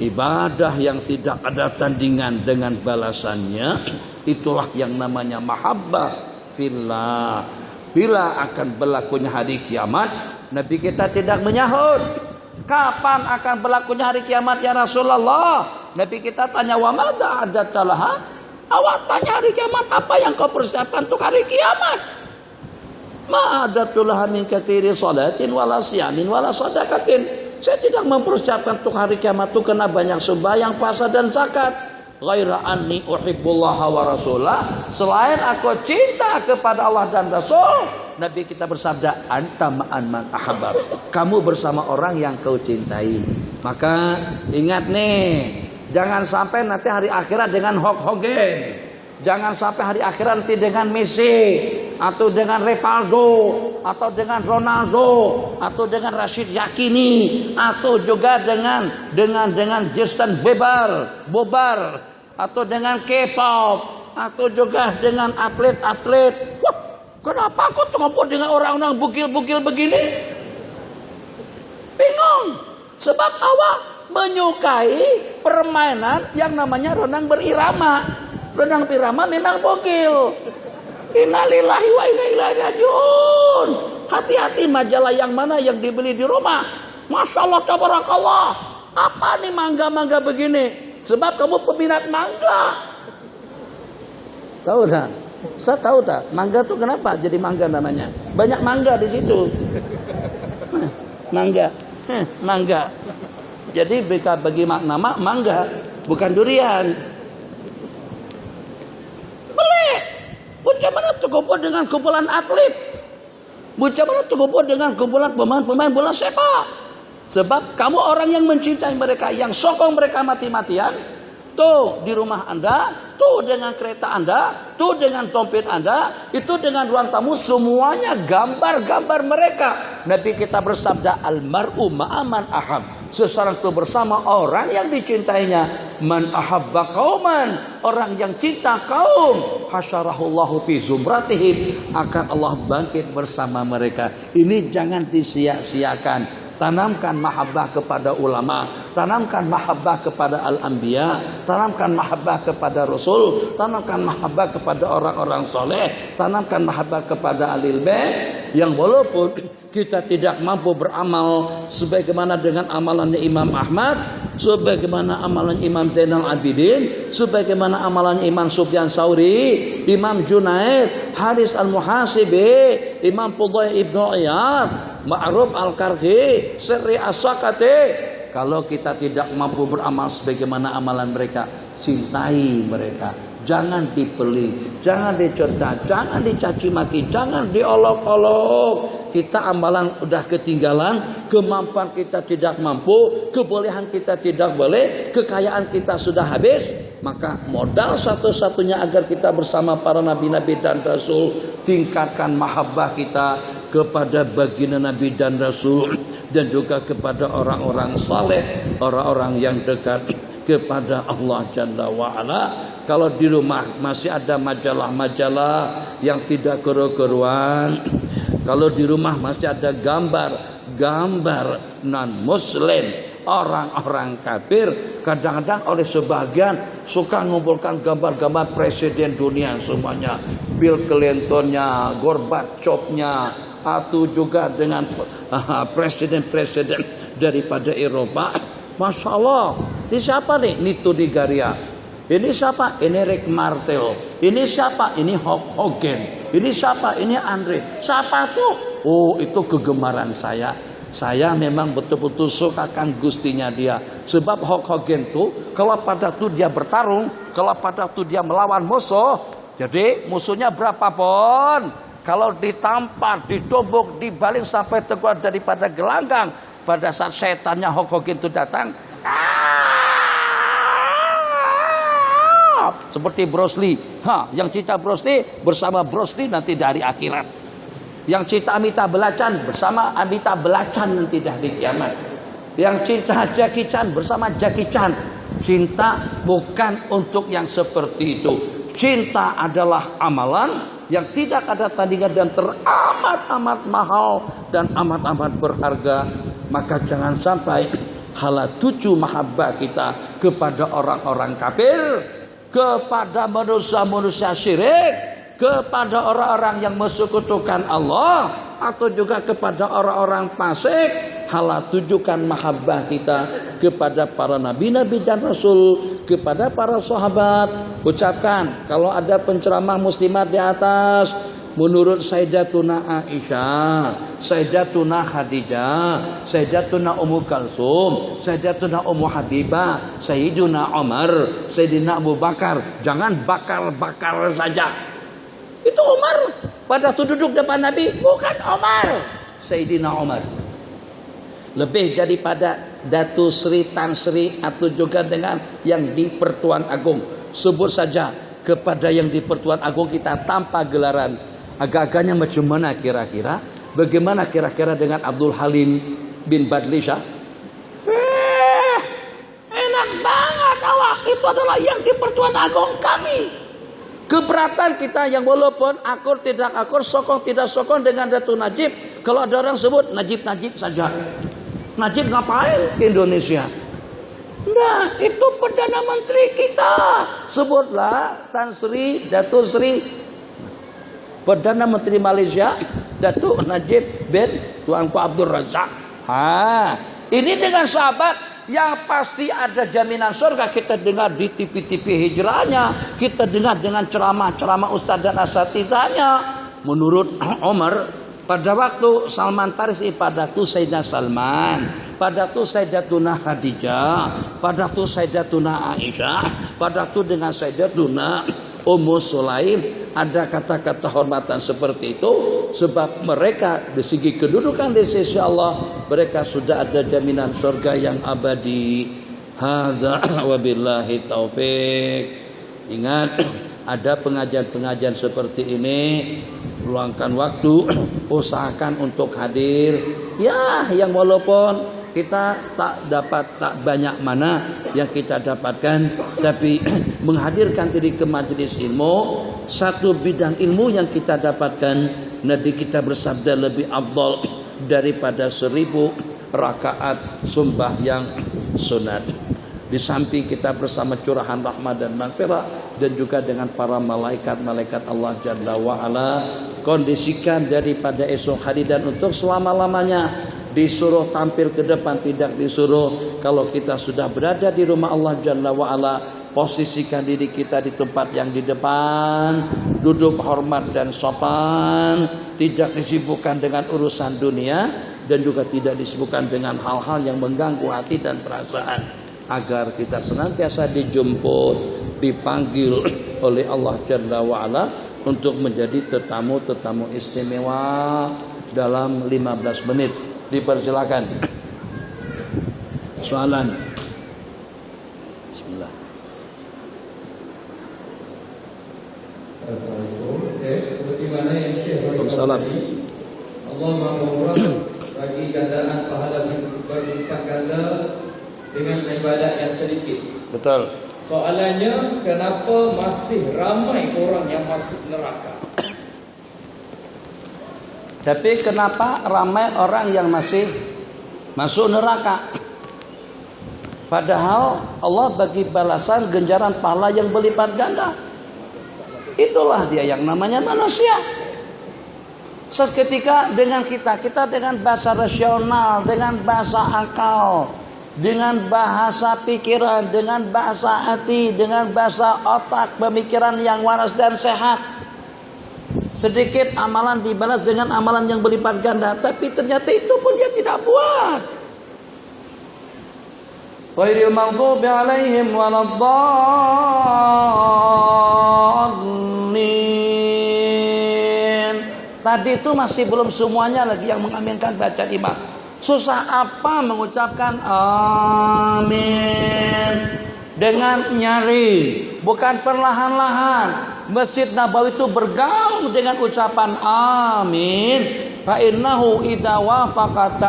ibadah yang tidak ada tandingan dengan balasannya. Itulah yang namanya mahabbah fillah. Bila akan berlakunya hari kiamat, Nabi kita tidak menyahut. Kapan akan berlakunya hari kiamat ya Rasulullah? Nabi kita tanya, wa madza adzatalaha? Awak tanya hari kiamat, apa yang kau persiapkan untuk hari kiamat? Ma adzatulaha min katsiri salatin wala siyamin wala sadaqatin. Saya tidak mempersiapkan untuk hari kiamat itu kena banyak sembahyang, puasa dan zakat. Ghaira anni uhibbullaha wa rasulah, selain aku cinta kepada Allah dan Rasul. Nabi kita bersabda, anta ma'an man ahabbab, kamu bersama orang yang kau cintai. Maka ingat nih, jangan sampai nanti hari akhirat dengan Hulk-Hogan. Jangan sampai hari akhirat nanti dengan Messi, atau dengan Rivaldo, atau dengan Ronaldo, atau dengan Rashid Yakini, atau juga dengan Justin Bobar, atau dengan K-pop, atau juga dengan atlet-atlet. Wah, kenapa aku terkumpul dengan orang-orang bukil-bukil begini? Bingung. Sebab awak menyukai permainan yang namanya renang berirama. Renang berirama memang bukil. Innalillahi wa inna ilaihi rajiun. Hati-hati majalah yang mana yang dibeli di rumah. Masya Allah, tabarakallah. Apa nih mangga-mangga begini? Sebab kamu peminat mangga. Tahu tak? Saya tahu tak? Mangga tuh kenapa jadi mangga namanya? Banyak mangga di situ. Mangga. Mangga. Jadi bagi nama mangga, bukan durian. Boleh. Bocah mana tuh kumpul dengan kumpulan atlet? Bocah mana tuh kumpul dengan kumpulan pemain-pemain bola sepak? Sebab kamu orang yang mencintai mereka, yang sokong mereka mati-matian. Tuh di rumah Anda, tuh dengan kereta Anda, tuh dengan dompet Anda, itu dengan ruang tamu, semuanya gambar-gambar mereka. Nabi kita bersabda, almar'u ma'aman ahab. Seseorang itu bersama orang yang dicintainya. Man ahabba qauman, orang yang cinta kaum, hasyarahullahu fi zumratihim, akan Allah bangkit bersama mereka. Ini jangan disia-siakan. Tanamkan mahabbah kepada ulama, tanamkan mahabbah kepada al-anbiya, tanamkan mahabbah kepada rasul, tanamkan mahabbah kepada orang-orang soleh, tanamkan mahabbah kepada alil bait yang walaupun kita tidak mampu beramal sebagaimana dengan amalannya Imam Ahmad, sebagaimana amalan Imam Zainal Abidin, sebagaimana amalan Imam Sufyan Tsauri, Imam Junaid, Haris Al-Muhasibi, Imam Fudail Ibnu Iyad, Ma'ruf Al-Karhi, Sirri As-Sakati. Kalau kita tidak mampu beramal sebagaimana amalan mereka, cintai mereka. Jangan dibeli, jangan dicerca, jangan dicaci maki, jangan diolok-olok. Kita amalan udah ketinggalan, kemampuan kita tidak mampu, kebolehan kita tidak boleh, kekayaan kita sudah habis. Maka modal satu-satunya agar kita bersama para nabi-nabi dan rasul, tingkatkan mahabbah kita kepada baginda nabi dan rasul, dan juga kepada orang-orang saleh, orang-orang yang dekat kepada Allah Jalla wa'ala. Kalau di rumah masih ada majalah-majalah yang tidak keru-keruan, kalau di rumah masih ada gambar non-muslim, orang-orang kafir, kadang-kadang oleh sebagian suka mengumpulkan gambar-gambar presiden dunia semuanya, Bill Clintonnya, Gorbachevnya, atau juga dengan presiden-presiden daripada Eropa. Masya Allah, ini siapa nih? Nito Di Garia. Ini siapa? Ini Rick Martel. Ini siapa? Ini Hulk Hogan. Ini siapa? Ini Andre. Siapa tuh? Oh, itu kegemaran saya. Saya memang betul-betul sukakan gustinya dia. Sebab Hulk Hogan tuh, kalau pada tuh dia bertarung, kalau pada tuh dia melawan musuh, jadi musuhnya berapapun, kalau ditampar, didobok, dibaling sampai keluar daripada gelanggang, pada saat setannya Hulk Hogan itu datang, seperti Bruce Lee. Yang cinta Bruce Lee bersama Bruce Lee nanti dari akhirat. Yang cinta Amitabh Bachchan bersama Amitabh Bachchan nanti dari kiamat. Yang cinta Jackie Chan bersama Jackie Chan. Cinta bukan untuk yang seperti itu. Cinta adalah amalan yang tidak ada tandingan dan teramat-amat mahal dan amat-amat berharga. Maka jangan sampai halatuju mahabbah kita kepada orang-orang kafir, kepada manusia-manusia syirik, kepada orang-orang yang mensekutukan Allah, atau juga kepada orang-orang fasik. Halatujukan mahabbah kita kepada para nabi-nabi dan rasul, kepada para sahabat. Ucapkan kalau ada penceramah muslimat di atas, menurut Sayyidatuna Aisyah, Sayyidatuna Khadijah, Sayyidatuna Ummu Kalsum, Sayyidatuna Ummu Habibah, Sayyiduna Umar, Sayyidina Abu Bakar. Jangan bakar-bakar saja. Itu Umar pada duduk depan Nabi, bukan Umar, Sayyidina Umar. Lebih daripada Datu Sri, Tan Sri, atau juga dengan yang di Pertuan Agung. Sebut saja kepada yang di Pertuan Agung kita tanpa gelaran. Agak-agaknya macam mana kira-kira? Bagaimana kira-kira dengan Abdul Halim bin Badlisha? Enak banget awak. Itu adalah yang di Pertuan Agung kami. Keberatan kita yang walaupun akur tidak akur, sokong tidak sokong dengan Datu Najib. Kalau ada orang sebut Najib-Najib saja. Najib ngapain ke Indonesia? Nah, itu Perdana Menteri kita. Sebutlah Tan Sri, Datu Sri, Perdana Menteri Malaysia, Datuk Najib bin Tuanku Abdul Razak. Ini dengan sahabat yang pasti ada jaminan surga. Kita dengar di TV-TV hijrahnya, kita dengar dengan ceramah-ceramah ustaz dan asatizahnya. Menurut Umar, pada waktu Salman Farisi, pada tu Sayyidina Salman, pada tu Sayyidatuna Khadijah, pada tu Sayyidatuna Aisyah, pada tu dengan Sayyidatuna Ummu Sulaim, ada kata-kata hormatan seperti itu, sebab mereka di segi kedudukan di sisi Allah, mereka sudah ada jaminan surga yang abadi. Hadza wabillahi taufik. Ingat, ada pengajian-pengajian seperti ini, luangkan waktu, usahakan untuk hadir. Ya, yang walaupun kita tak banyak mana yang kita dapatkan, tapi menghadirkan diri ke majelis ilmu, satu bidang ilmu yang kita dapatkan, Nabi kita bersabda lebih afdal daripada 1000 rakaat sembahyang sunat. Di samping kita bersama curahan rahmat dan maghfirah dan juga dengan para malaikat-malaikat Allah Jalla wa'ala, kondisikan daripada esok hari dan untuk selama-lamanya. Disuruh tampil ke depan, tidak disuruh. Kalau kita sudah berada di rumah Allah Jalla wa'ala, posisikan diri kita di tempat yang di depan, duduk hormat dan sopan, tidak disibukkan dengan urusan dunia dan juga tidak disibukkan dengan hal-hal yang mengganggu hati dan perasaan, agar kita senantiasa dijemput, dipanggil oleh Allah Jalla wa'ala untuk menjadi tetamu-tetamu istimewa dalam 15 menit. Dipersilakan soalan. Bismillah. Assalamualaikum. Seperti mana yang Syekh Waalaikumsalam. Allah Maha bagi gandaan pahala berlipat ganda dengan ibadat yang sedikit. Betul. Soalannya, kenapa masih ramai orang yang masuk neraka? Tapi kenapa ramai orang yang masih masuk neraka? Padahal Allah bagi balasan ganjaran pahala yang berlipat ganda. Itulah dia yang namanya manusia. Seketika dengan kita dengan bahasa rasional, dengan bahasa akal, dengan bahasa pikiran, dengan bahasa hati, dengan bahasa otak, pemikiran yang waras dan sehat. Sedikit amalan dibalas dengan amalan yang berlipat ganda, tapi ternyata itu pun dia tidak buat. Ghairil maghdubi alaihim waladdallin. Tadi itu masih belum semuanya lagi yang mengaminkan baca imam. Susah apa mengucapkan amin dengan nyari, bukan perlahan-lahan. Masjid Nabawi itu bergaul dengan ucapan amin. Fa innahu idza wafaqa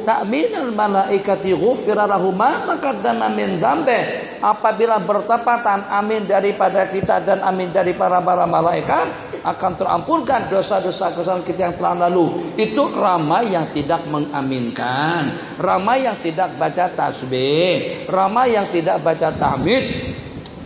ta'minal malaikati ghufira lahu ma taqaddama min dzambi. Apabila bertepatan amin daripada kita dan amin dari para malaikat, akan terampunkan dosa-dosa kesalahan kita yang telah lalu. Itu ramai yang tidak mengaminkan, ramai yang tidak baca tasbih, ramai yang tidak baca tahmid.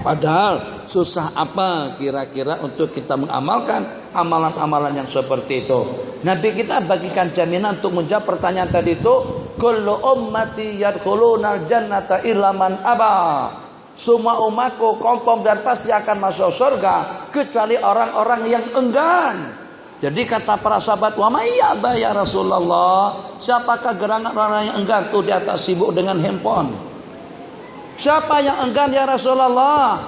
Padahal susah apa kira-kira untuk kita mengamalkan amalan-amalan yang seperti itu. Nabi kita bagikan jaminan untuk menjawab pertanyaan tadi itu. Kullu ummati yadkhulunal jannata illa man aba. Semua umatku kompong dan pasti akan masuk surga kecuali orang-orang yang enggan. Jadi kata para sahabat, wa may yaba ya Rasulullah, siapakah gerangan orang yang enggan tuh di atas sibuk dengan handphone? Siapa yang enggan ya Rasulullah?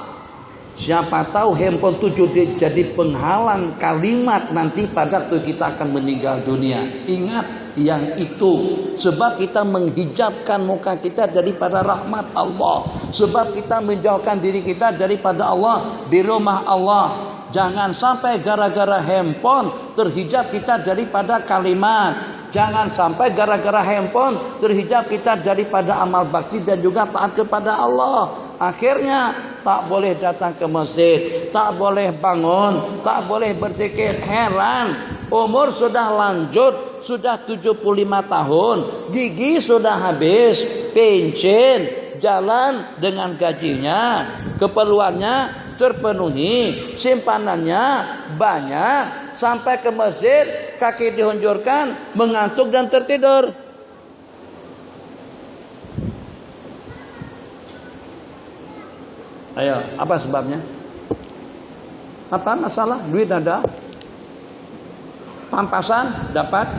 Siapa tahu handphone itu jadi penghalang kalimat nanti pada waktu kita akan meninggal dunia. Ingat yang itu. Sebab kita menghijabkan muka kita daripada rahmat Allah. Sebab kita menjauhkan diri kita daripada Allah di rumah Allah. Jangan sampai gara-gara handphone terhijab kita daripada kalimat. Jangan sampai gara-gara handphone terhijab kita daripada amal bakti dan juga taat kepada Allah. Akhirnya tak boleh datang ke masjid, tak boleh bangun, tak boleh berzikir. Heran, umur sudah lanjut, sudah 75 tahun, gigi sudah habis, pensiun, jalan dengan gajinya, keperluannya terpenuhi, simpanannya banyak, sampai ke masjid kaki dihunjurkan, mengantuk dan tertidur. Ayo, apa sebabnya? Apa masalah? Duit ada, pampasan dapat,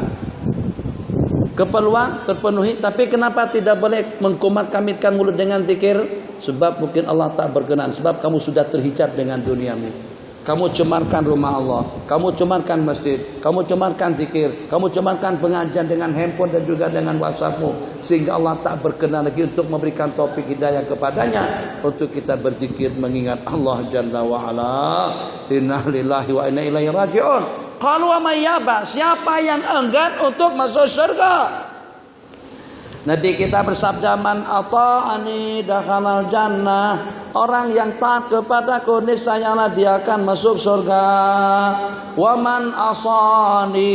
keperluan terpenuhi, tapi kenapa tidak boleh mengkomat-kamitkan mulut dengan zikir? Sebab mungkin Allah tak berkenan. Sebab kamu sudah terhijab dengan duniamu. Kamu cemarkan rumah Allah, kamu cemarkan masjid, kamu cemarkan zikir, kamu cemarkan pengajian dengan handphone dan juga dengan WhatsAppmu, sehingga Allah tak berkenan lagi untuk memberikan taufik hidayah kepadanya untuk kita berzikir mengingat Allah Jalla wa Ala. Inna lillahi wa inna ilaihi raji'un. Qalu wa may yaba, siapa yang enggan untuk masuk surga? Nabi kita bersabda, man ata'ani dakhalal jannah. Orang yang taat kepadaku niscayalah dia akan masuk surga. Wa man asani,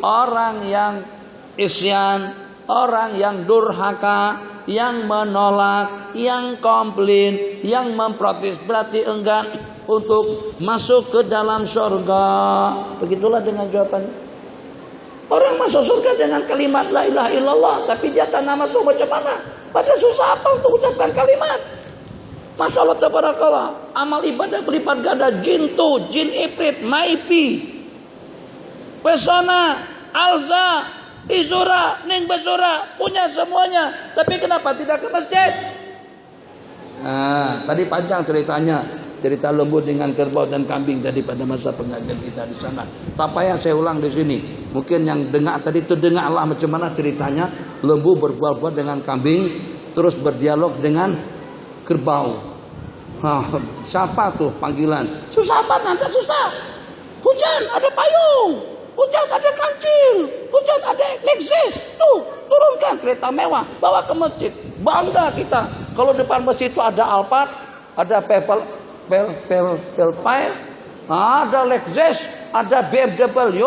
orang yang isyan, orang yang durhaka, yang menolak, yang komplain, yang memprotes, berarti enggan untuk masuk ke dalam surga. Begitulah dengan jawabannya. Orang masuk surga dengan kalimat la ilaha illallah, tapi dia tak nak masuk macam mana? Pada susah apa untuk ucapkan kalimat? Masya Allah tabarakallah. Amal ibadah berlipat ganda, jin tu, jin ifrit, maipi, pesona, alza, izura, ning besura, punya semuanya. Tapi kenapa tidak ke masjid? Tadi panjang ceritanya. Cerita lembu dengan kerbau dan kambing tadi pada masa pengajian kita di sana. Tak payah saya ulang di sini. Mungkin yang dengar tadi itu dengarlah macam mana ceritanya lembu berbual-bual dengan kambing, terus berdialog dengan kerbau. Siapa tuh panggilan? Susah apa? Nanti susah. Hujan ada payung, hujan ada kancil, hujan ada Lexus. Tuh turunkan kereta mewah, bawa ke masjid. Bangga kita. Kalau depan masjid itu ada Alphard, ada ada Lexus, ada BMW,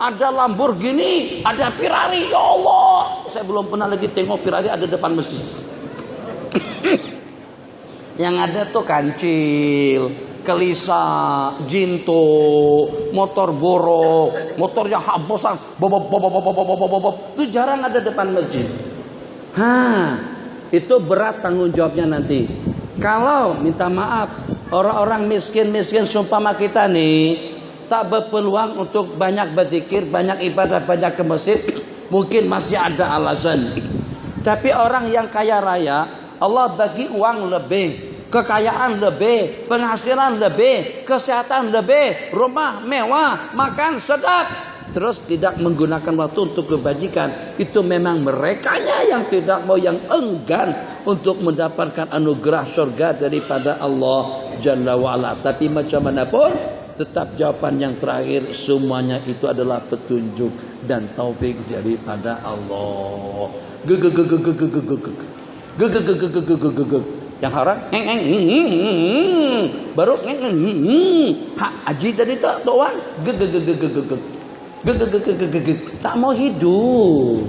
ada Lamborghini, ada Ferrari. Ya Allah, saya belum pernah lagi tengok Ferrari ada depan masjid. Yang ada tuh kancil, kelisa, jinto, motor borok, motor yang habosan, itu jarang ada depan masjid. Itu berat tanggung jawabnya nanti. Kalau minta maaf, orang-orang miskin-miskin seumpama kita nih tak berpeluang untuk banyak berzikir, banyak ibadah, banyak ke masjid, mungkin masih ada alasan. Tapi orang yang kaya raya, Allah bagi uang lebih, kekayaan lebih, penghasilan lebih, kesehatan lebih, rumah mewah, makan sedap, terus tidak menggunakan waktu untuk kebajikan. Itu memang merekanya yang tidak mau, yang enggan untuk mendapatkan anugerah surga daripada Allah Jalla wa'ala. Tapi macam mana pun, tetap jawaban yang terakhir, semuanya itu adalah petunjuk dan taufik daripada Allah. Yang haram baru haji tadi tak doang tak mau hidup.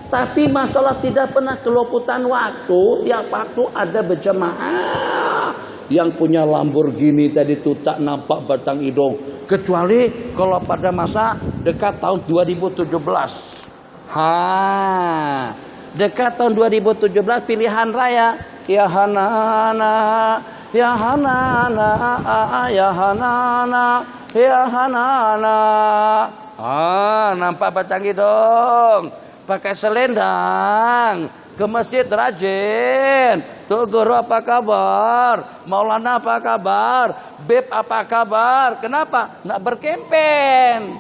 Tapi masalah tidak pernah keloputan waktu. Tiap waktu ada berjamaah. Yang punya Lamborghini tadi itu tak nampak batang hidung, kecuali kalau pada masa dekat tahun 2017. Dekat tahun 2017 pilihan raya. Ya Hanana, ya Hanana, ya Hanana, ya Hanana. Nampak batang hidung, pakai selendang, ke masjid rajin. Tuh guru apa kabar? Maulana apa kabar? Beb apa kabar? Kenapa? Nak berkempen,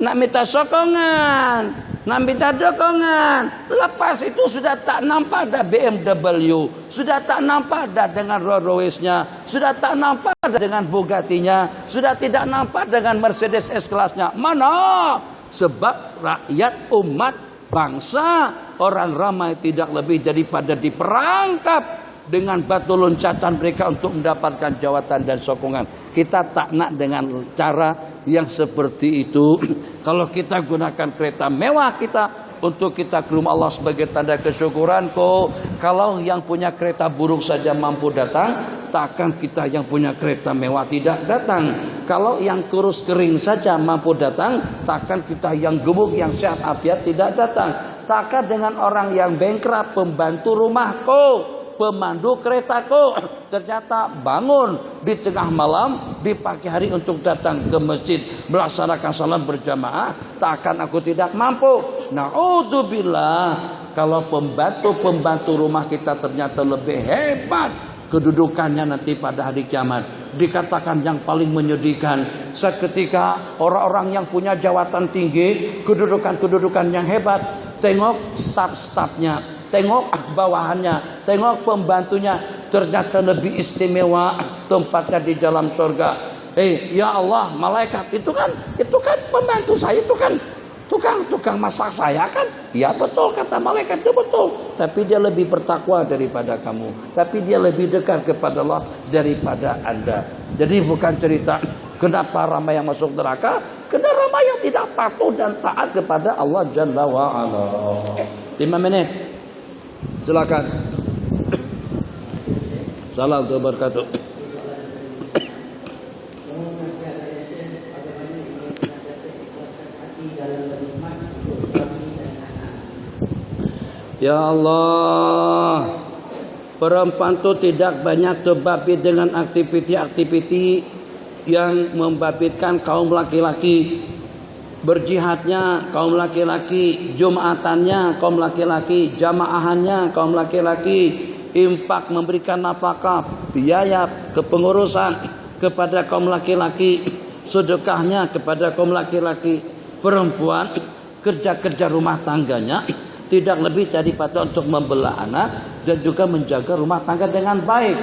nak minta sokongan, nak minta dukungan. Lepas itu sudah tak nampak ada BMW, sudah tak nampak ada dengan Rolls Royce-nya, sudah tak nampak ada dengan Bugatti-nya, sudah tidak nampak dengan Mercedes S-Class-nya. Mana? Sebab rakyat, umat, bangsa, orang ramai tidak lebih daripada diperangkap dengan batu loncatan mereka untuk mendapatkan jawatan dan sokongan. Kita tak nak dengan cara yang seperti itu. Kalau kita gunakan kereta mewah kita untuk kita ke rumah Allah sebagai tanda kesyukuran kok. Kalau yang punya kereta buruk saja mampu datang, takkan kita yang punya kereta mewah tidak datang. Kalau yang kurus kering saja mampu datang, takkan kita yang gemuk, yang sehat afiat tidak datang. Takkan dengan orang yang bankrupt, pembantu rumahku, pemandu keretaku, ternyata bangun di tengah malam, di pagi hari untuk datang ke masjid melaksanakan salat berjamaah, takkan aku tidak mampu. Na'udzubillah. Kalau pembantu rumah kita ternyata lebih hebat kedudukannya nanti pada hari kiamat, dikatakan yang paling menyedihkan seketika orang-orang yang punya jawatan tinggi, kedudukan yang hebat, tengok staf-stafnya, tengok bawahannya, tengok pembantunya, ternyata lebih istimewa tempatnya di dalam surga. Ya Allah, malaikat itu kan pembantu saya, itu kan tukang masak saya kan. Ya betul, kata malaikat itu betul. Tapi dia lebih bertakwa daripada kamu. Tapi dia lebih dekat kepada Allah daripada Anda. Jadi bukan cerita Kenapa ramai yang masuk neraka? Karena ramai yang tidak patuh dan taat kepada Allah Jalla wa'ala. 5 menit. Silakan. Salam wabarakatuh. Ya Allah, perempuan itu tidak banyak terbabit dengan aktiviti-aktiviti yang membabitkan kaum laki-laki. Berjihadnya kaum laki-laki, jumatannya kaum laki-laki, jamaahannya kaum laki-laki, infak memberikan nafkah, biaya kepengurusan kepada kaum laki-laki, sedekahnya kepada kaum laki-laki. Perempuan kerja-kerja rumah tangganya tidak lebih daripada untuk membelah anak dan juga menjaga rumah tangga dengan baik.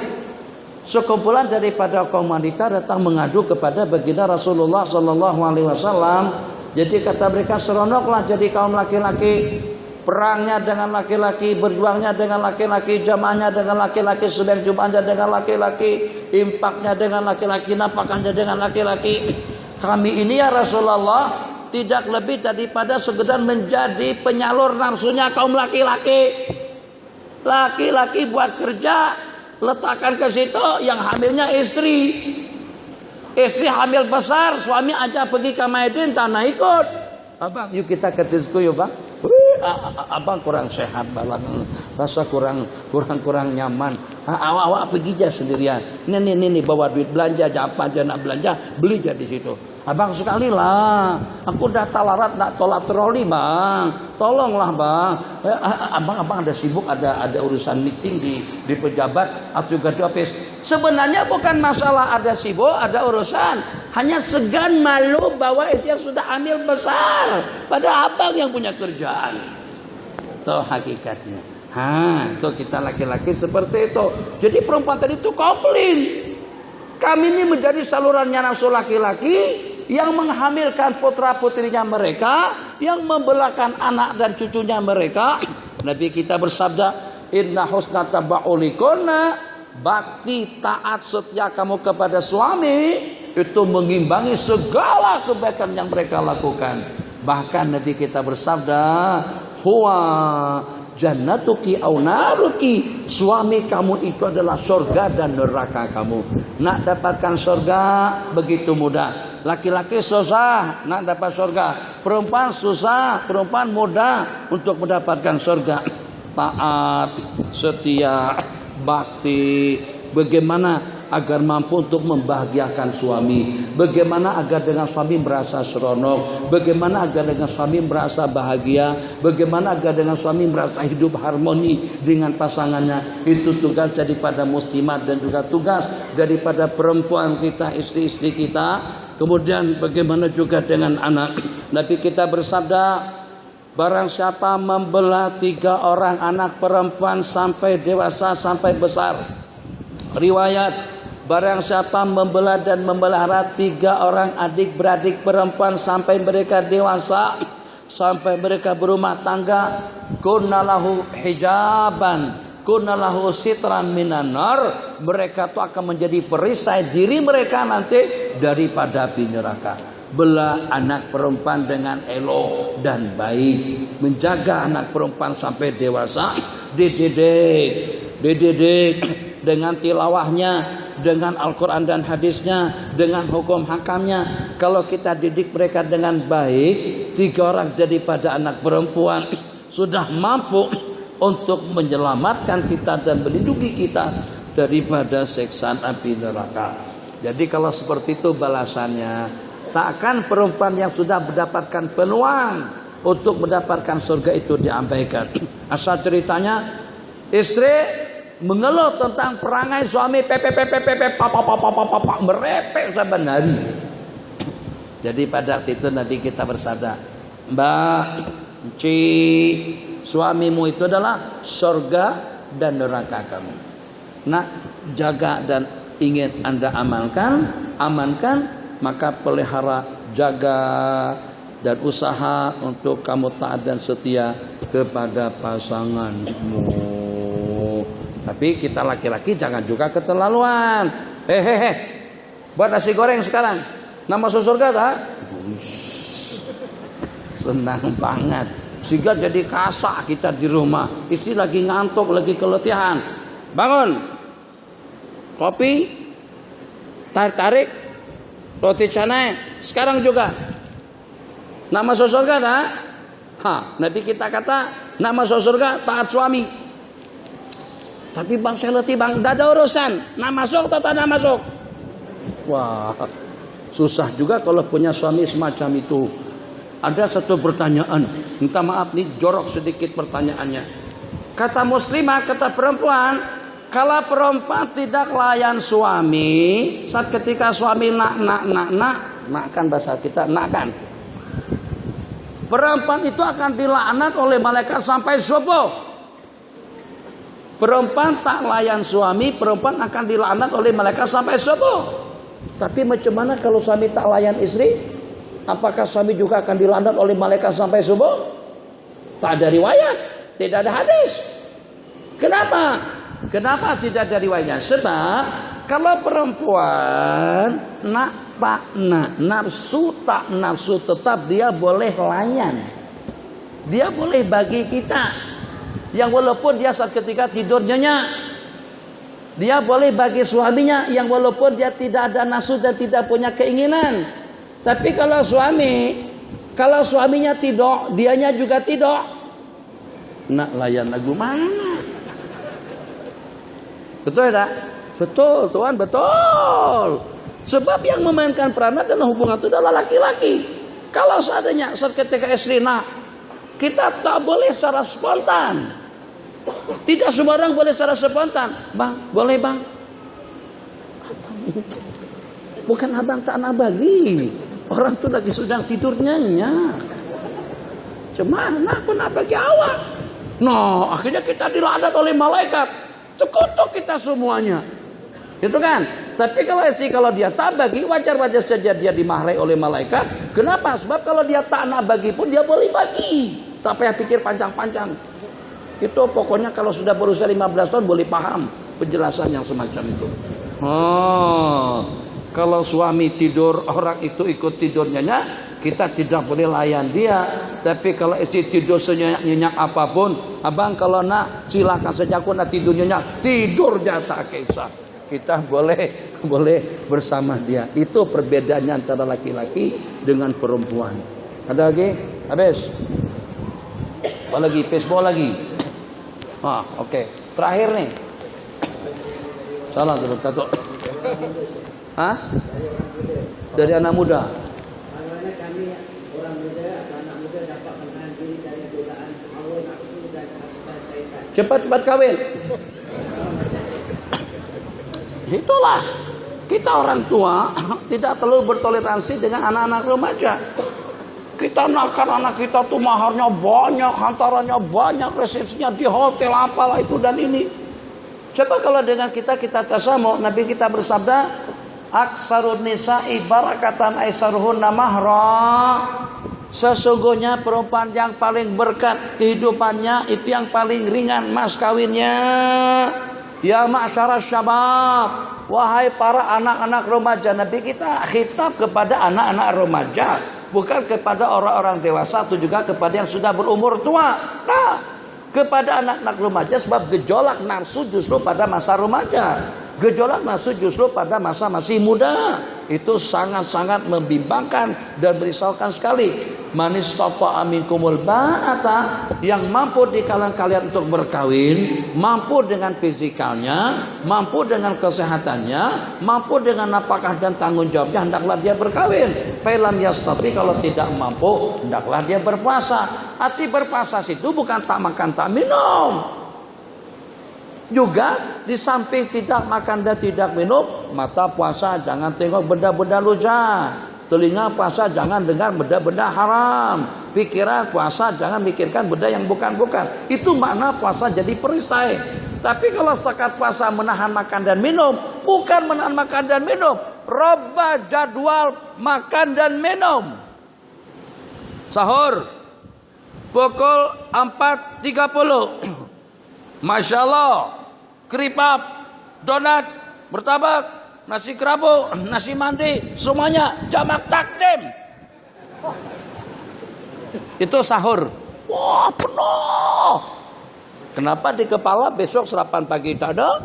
Sekumpulan daripada kaum wanita datang mengadu kepada baginda Rasulullah Sallallahu Alaihi Wasallam. Jadi kata mereka, seronoklah jadi kaum laki-laki, perangnya dengan laki-laki, berjuangnya dengan laki-laki, jamaahnya dengan laki-laki, sembahyang Jumatnya dengan laki-laki, infaknya dengan laki-laki, nafkahnya dengan laki-laki. Kami ini ya Rasulullah tidak lebih daripada sekedar menjadi penyalur nafsunya kaum laki-laki. Laki-laki buat kerja, letakkan ke situ, yang hamilnya istri. Istri hamil besar, suami aja pergi ke Maidin, tanah ikut. Abang, yuk kita ke disco yuk bang. Abang kurang sehat balang, rasa kurang nyaman. Awak pergi aja sendirian. Nih bawa duit belanja, apa aja nak belanja, beli aja di situ. Abang sekali lah, aku udah talarat nak tolak troli bang, tolonglah bang. Abang ada sibuk, ada urusan meeting di pejabat atau juga di office. Sebenarnya bukan masalah ada sibuk, ada urusan, hanya segan malu bahwa istri yang sudah hamil besar, pada abang yang punya kerjaan. Itu hakikatnya. Itu kita laki-laki seperti itu. Jadi perempuan tadi itu komplain. Kami ini menjadi salurannya nafsu laki-laki yang menghamilkan putra-putrinya mereka, yang membelahkan anak dan cucunya mereka. Nabi kita bersabda, inna husna taba'ulikuna, bakti taat setia kamu kepada suami itu mengimbangi segala kebaikan yang mereka lakukan. Bahkan Nabi kita bersabda, huwa jannatuki au naruki, suami kamu itu adalah surga dan neraka kamu. Nak dapatkan surga begitu mudah. Laki-laki susah nak dapat surga, perempuan susah, perempuan mudah untuk mendapatkan surga. Taat, setia, bakti. Bagaimana agar mampu untuk membahagiakan suami, bagaimana agar dengan suami merasa seronok, bagaimana agar dengan suami merasa bahagia, bagaimana agar dengan suami merasa hidup harmoni dengan pasangannya. Itu tugas daripada muslimat dan juga tugas daripada perempuan kita, istri-istri kita. Kemudian bagaimana juga dengan anak. Nabi kita bersabda, barang siapa membelah 3 orang anak perempuan sampai dewasa, sampai besar. Riwayat, barang siapa membelah dan memelihara 3 orang adik-beradik perempuan sampai mereka dewasa, sampai mereka berumah tangga, kunnalahu hijaban, kunnalahu sitran minan nar, mereka itu akan menjadi perisai diri mereka nanti daripada api neraka. Belah anak perempuan dengan elok dan baik, menjaga anak perempuan sampai dewasa, dididik dengan tilawahnya, dengan Al-Quran dan hadisnya, dengan hukum hakamnya. Kalau kita didik mereka dengan baik, 3 orang daripada anak perempuan sudah mampu untuk menyelamatkan kita dan melindungi kita daripada siksaan api neraka. Jadi kalau seperti itu balasannya, takkan perempuan yang sudah mendapatkan peluang untuk mendapatkan surga itu diabaikan. Asal ceritanya, istri mengeluh tentang perangai suami, merepek saban hari. Jadi pada waktu itu Nabi kita bersabda, Mbak, Ci, suamimu itu adalah surga dan neraka kamu. Nak jaga dan ingin Anda amankan, maka pelihara, jaga dan usaha untuk kamu taat dan setia kepada pasanganmu. Tapi kita laki-laki jangan juga keterlaluan. Buat nasi goreng sekarang. Nak masuk surga tak? Senang banget. Sehingga jadi kasak kita di rumah. Istri lagi ngantuk, lagi keletihan. Bangun. Kopi. Tarik-tarik. Roti canai. Sekarang juga. Nak masuk surga tak? Nabi kita kata, nak masuk surga taat suami. Tapi bang saya letih bang, tidak ada urusan. Nak masuk atau tak nak masuk? Wah, susah juga kalau punya suami semacam itu. Ada satu pertanyaan, minta maaf nih jorok sedikit pertanyaannya. Kata muslimah, kata perempuan, kalau perempuan tidak layan suami, saat ketika suami nak kan bahasa kita, nak kan. Perempuan itu akan dilaknat oleh malaikat sampai subuh. Perempuan tak layan suami, perempuan akan dilaknat oleh malaikat sampai subuh. Tapi macam mana kalau suami tak layan istri? Apakah suami juga akan dilaknat oleh malaikat sampai subuh? Tak ada riwayat, tidak ada hadis. Kenapa? Kenapa tidak ada riwayatnya? Sebab kalau perempuan nafsu tak nafsu tetap dia boleh layan. Dia boleh bagi kita. Yang walaupun dia saat ketika tidur nyenyak. Dia boleh bagi suaminya yang walaupun dia tidak ada nafsu dan tidak punya keinginan. Tapi kalau suaminya tidur, dianya juga tidur. Nak layan lagu mana? Betul tak? Betul, Tuhan, betul. Sebab yang memainkan peranan dalam hubungan itu adalah laki-laki. Kalau seandainya saat ketika istri kita tak boleh secara spontan. Tidak semua orang boleh secara spontan. Bang, boleh bang? Bukan abang tak nak bagi. Orang itu lagi sedang tidur nyenyak. Cuma aku nak bagi awak. No, akhirnya kita dilaknat oleh malaikat. Terkutuk kita semuanya. Itu kan? Tapi kalau dia tak bagi, wajar-wajar saja dia dimarahi oleh malaikat. Kenapa? Sebab kalau dia tak nak bagi pun dia boleh bagi. Tak payah pikir panjang-panjang. Itu pokoknya kalau sudah berusia 15 tahun boleh paham penjelasan yang semacam itu. Kalau suami tidur, orang itu ikut tidurnya, kita tidak boleh layan dia. Tapi kalau istri tidur senyenyak apapun, abang kalau nak silakan saja, aku nak tidur nyenyak, tidur jatah kisah. Kita boleh bersama dia. Itu perbedaannya antara laki-laki dengan perempuan. Ada lagi? Habis? Apa lagi? Facebook lagi? Oke. Terakhir nih. Salah dulu kata. Dari anak muda. Kami orang muda atau anak muda dapat menahan diri dari godaan hawa nafsu dan hasrat syaitan. Cepat-cepat kawin. Itulah kita orang tua tidak terlalu bertoleransi dengan anak-anak remaja. Kita nakkan anak kita tuh maharnya banyak, hantarannya banyak, resepsinya di hotel apalah itu dan ini. Coba kalau dengan kita tasamu, Nabi kita bersabda, aksarun nisa'i barakatan aisaruhunna mahra. Sesungguhnya perempuan yang paling berkat kehidupannya itu yang paling ringan mas kawinnya. Ya ma'syara syabab, wahai para anak-anak remaja. Nabi kita khitab kepada anak-anak remaja, bukan kepada orang-orang dewasa atau juga kepada yang sudah berumur tua. Kepada anak-anak remaja, sebab gejolak nafsu justru pada masa remaja. Gejolak nafsu justru pada masa masih muda. Itu sangat-sangat membimbangkan dan merisaukan sekali. Manis tapa aminkumul ba'ata, yang mampu di kalangan kalian untuk berkawin, mampu dengan fizikalnya, mampu dengan kesehatannya, mampu dengan nafkah dan tanggung jawabnya, hendaklah dia berkawin. Fa'ilam yastati, kalau tidak mampu, hendaklah dia berpuasa. Arti berpuasa itu bukan tak makan tak minum. Juga di samping tidak makan dan tidak minum, mata puasa jangan tengok benda-benda lupa, telinga puasa jangan dengar benda-benda haram, pikiran puasa jangan mikirkan benda yang bukan-bukan. Itu makna puasa jadi perisai. Tapi kalau sekat puasa menahan makan dan minum, bukan menahan makan dan minum, robah jadwal makan dan minum. Sahur pukul 4.30. Masya Allah, keripap, donat, martabak, nasi kerabu, nasi mandi, semuanya jamak takdim. Itu sahur. Wah, penuh. Kenapa di kepala besok sarapan pagi tak ada,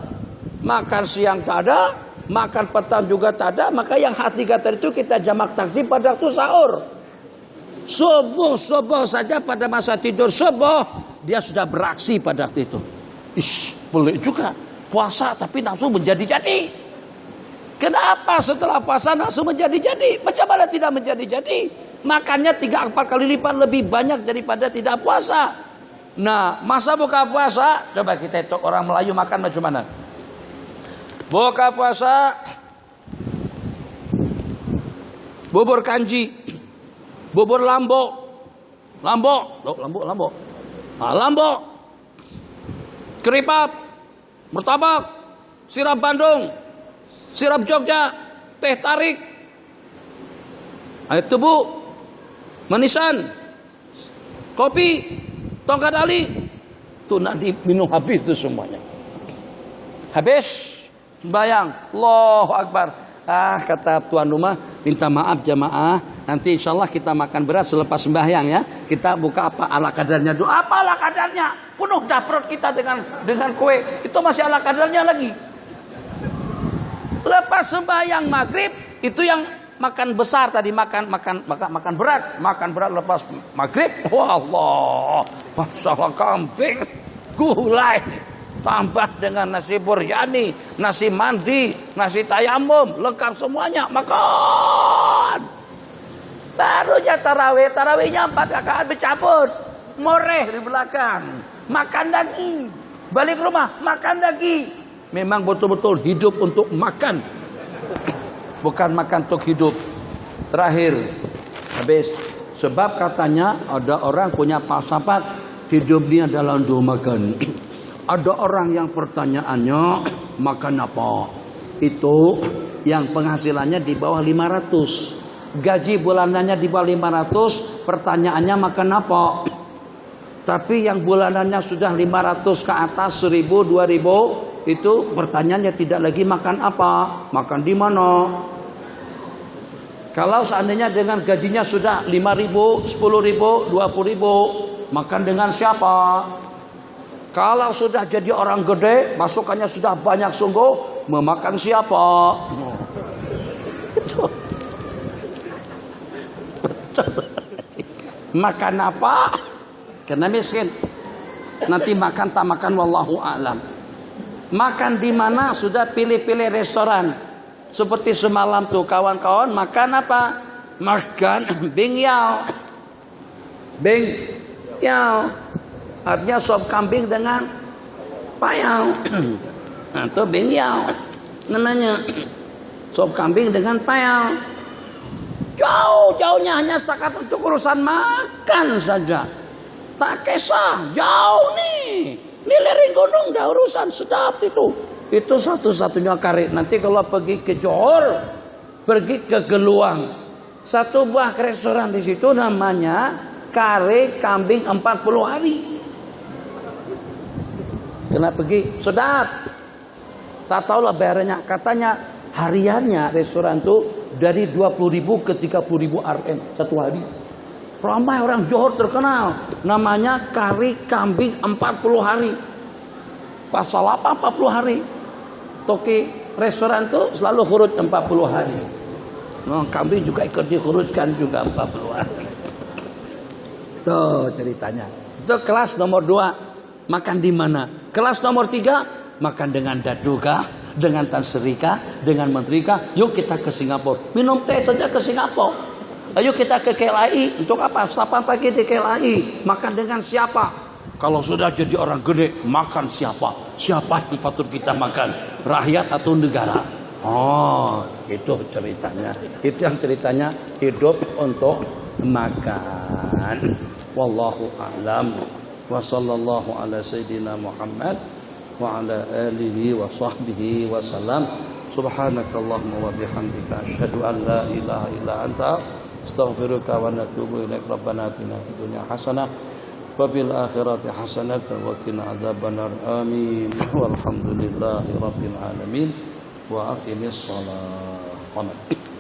makan siang tak ada, makan petang juga tak ada. Maka yang hati kata itu kita jamak takdim pada waktu sahur. Subuh saja pada masa tidur subuh dia sudah beraksi pada waktu itu. Boleh juga puasa tapi nafsu menjadi-jadi. Kenapa setelah puasa nafsu menjadi-jadi? Macam mana tidak menjadi-jadi? Makannya 3-4 kali lipat lebih banyak daripada tidak puasa. Nah, masa buka puasa, coba kita hitung orang Melayu makan macam mana. Buka puasa, bubur kanji, bubur lambok, keripap, martabak, sirap Bandung, sirap Jogja, teh tarik, air tebu, manisan, kopi, tongkat ali, itu nak diminum habis itu semuanya. Habis sembahyang, Allahu Akbar. Kata tuan rumah, minta maaf jamaah, nanti insya Allah kita makan beras selepas sembahyang ya. Kita buka apa ala kadarnya dulu. Apa ala kadarnya? Penuh dah perut kita dengan kue. Itu masih ala kadarnya lagi. Lepas sembahyang maghrib itu yang makan besar tadi, makan berat lepas maghrib. Wah Allah, masalah kambing, gulai, tambah dengan nasi buryani, nasi mandi, nasi tayamum, lengkap semuanya makan. Barunya tarawihnya 4 rakaat bercabut, moreh di belakang, makan lagi, balik rumah makan lagi. Memang betul-betul hidup untuk makan, bukan makan untuk hidup. Terakhir habis, sebab katanya ada orang punya falsafat hidupnya adalah untuk makan. Ada orang yang pertanyaannya makan apa? Itu yang penghasilannya di bawah 500, gaji bulanannya di bawah 500, pertanyaannya makan apa? Tapi yang bulanannya sudah 500 ke atas, 1000, 2000, itu pertanyaannya tidak lagi makan apa, makan di mana. Kalau seandainya dengan gajinya sudah 5.000, 10.000, 20.000, makan dengan siapa? Kalau sudah jadi orang gede, masukannya sudah banyak sungguh, memakan siapa? Makan apa? Karena miskin. Nanti makan tak makan wallahu a'lam. Makan di mana sudah pilih-pilih restoran. Seperti semalam tuh kawan-kawan makan apa? Makan bingyao. Bingyao. Artinya sop kambing dengan payau. Atau bingyao namanya. Sop kambing dengan payau. Jauh-jauhnya hanya sekat untuk urusan makan saja. Tak kisah, jauh nih. Ini lereng gunung dah urusan sedap itu. Itu satu-satunya kari. Nanti kalau pergi ke Johor, pergi ke Geluang, satu buah restoran di situ namanya kari kambing 40 hari. Kena pergi, sedap. Tak tahulah bayarannya. Katanya hariannya restoran itu dari 20.000 ke 30.000 RM satu hari. Ramai orang Johor terkenal. Namanya kari kambing 40 hari. Pasal apa 40 hari? Toki restoran itu selalu khurut 40 hari. Nah, kambing juga ikut dikhurutkan juga 40 hari. Tuh ceritanya. Itu kelas nomor 2. Makan di mana? Kelas nomor 3. Makan dengan daduga, dengan Tan Serika, dengan Menterika. Yuk kita ke Singapura. Minum teh saja ke Singapura. Ayo kita ke KLAI. Untuk apa? Sarapan pagi di KLAI. Makan dengan siapa? Kalau sudah jadi orang gede, makan siapa? Siapa yang patut kita makan? Rakyat atau negara? Oh, itu ceritanya. Itu yang ceritanya hidup untuk makan. Wallahu a'lam. Wa sallallahu ala sayyidina Muhammad wa ala alihi wa sahbihi wa salam. Subhanakallahumma wa bihamdika asyhadu an la ilaha illa anta astaghfiruka wa natubu ilaik. Rabbana atina fid dunya hasanah wa fil akhirati hasanah wa qina adzabannar. Amin. Walhamdulillahi rabbil alamin. wa aqimis shalah.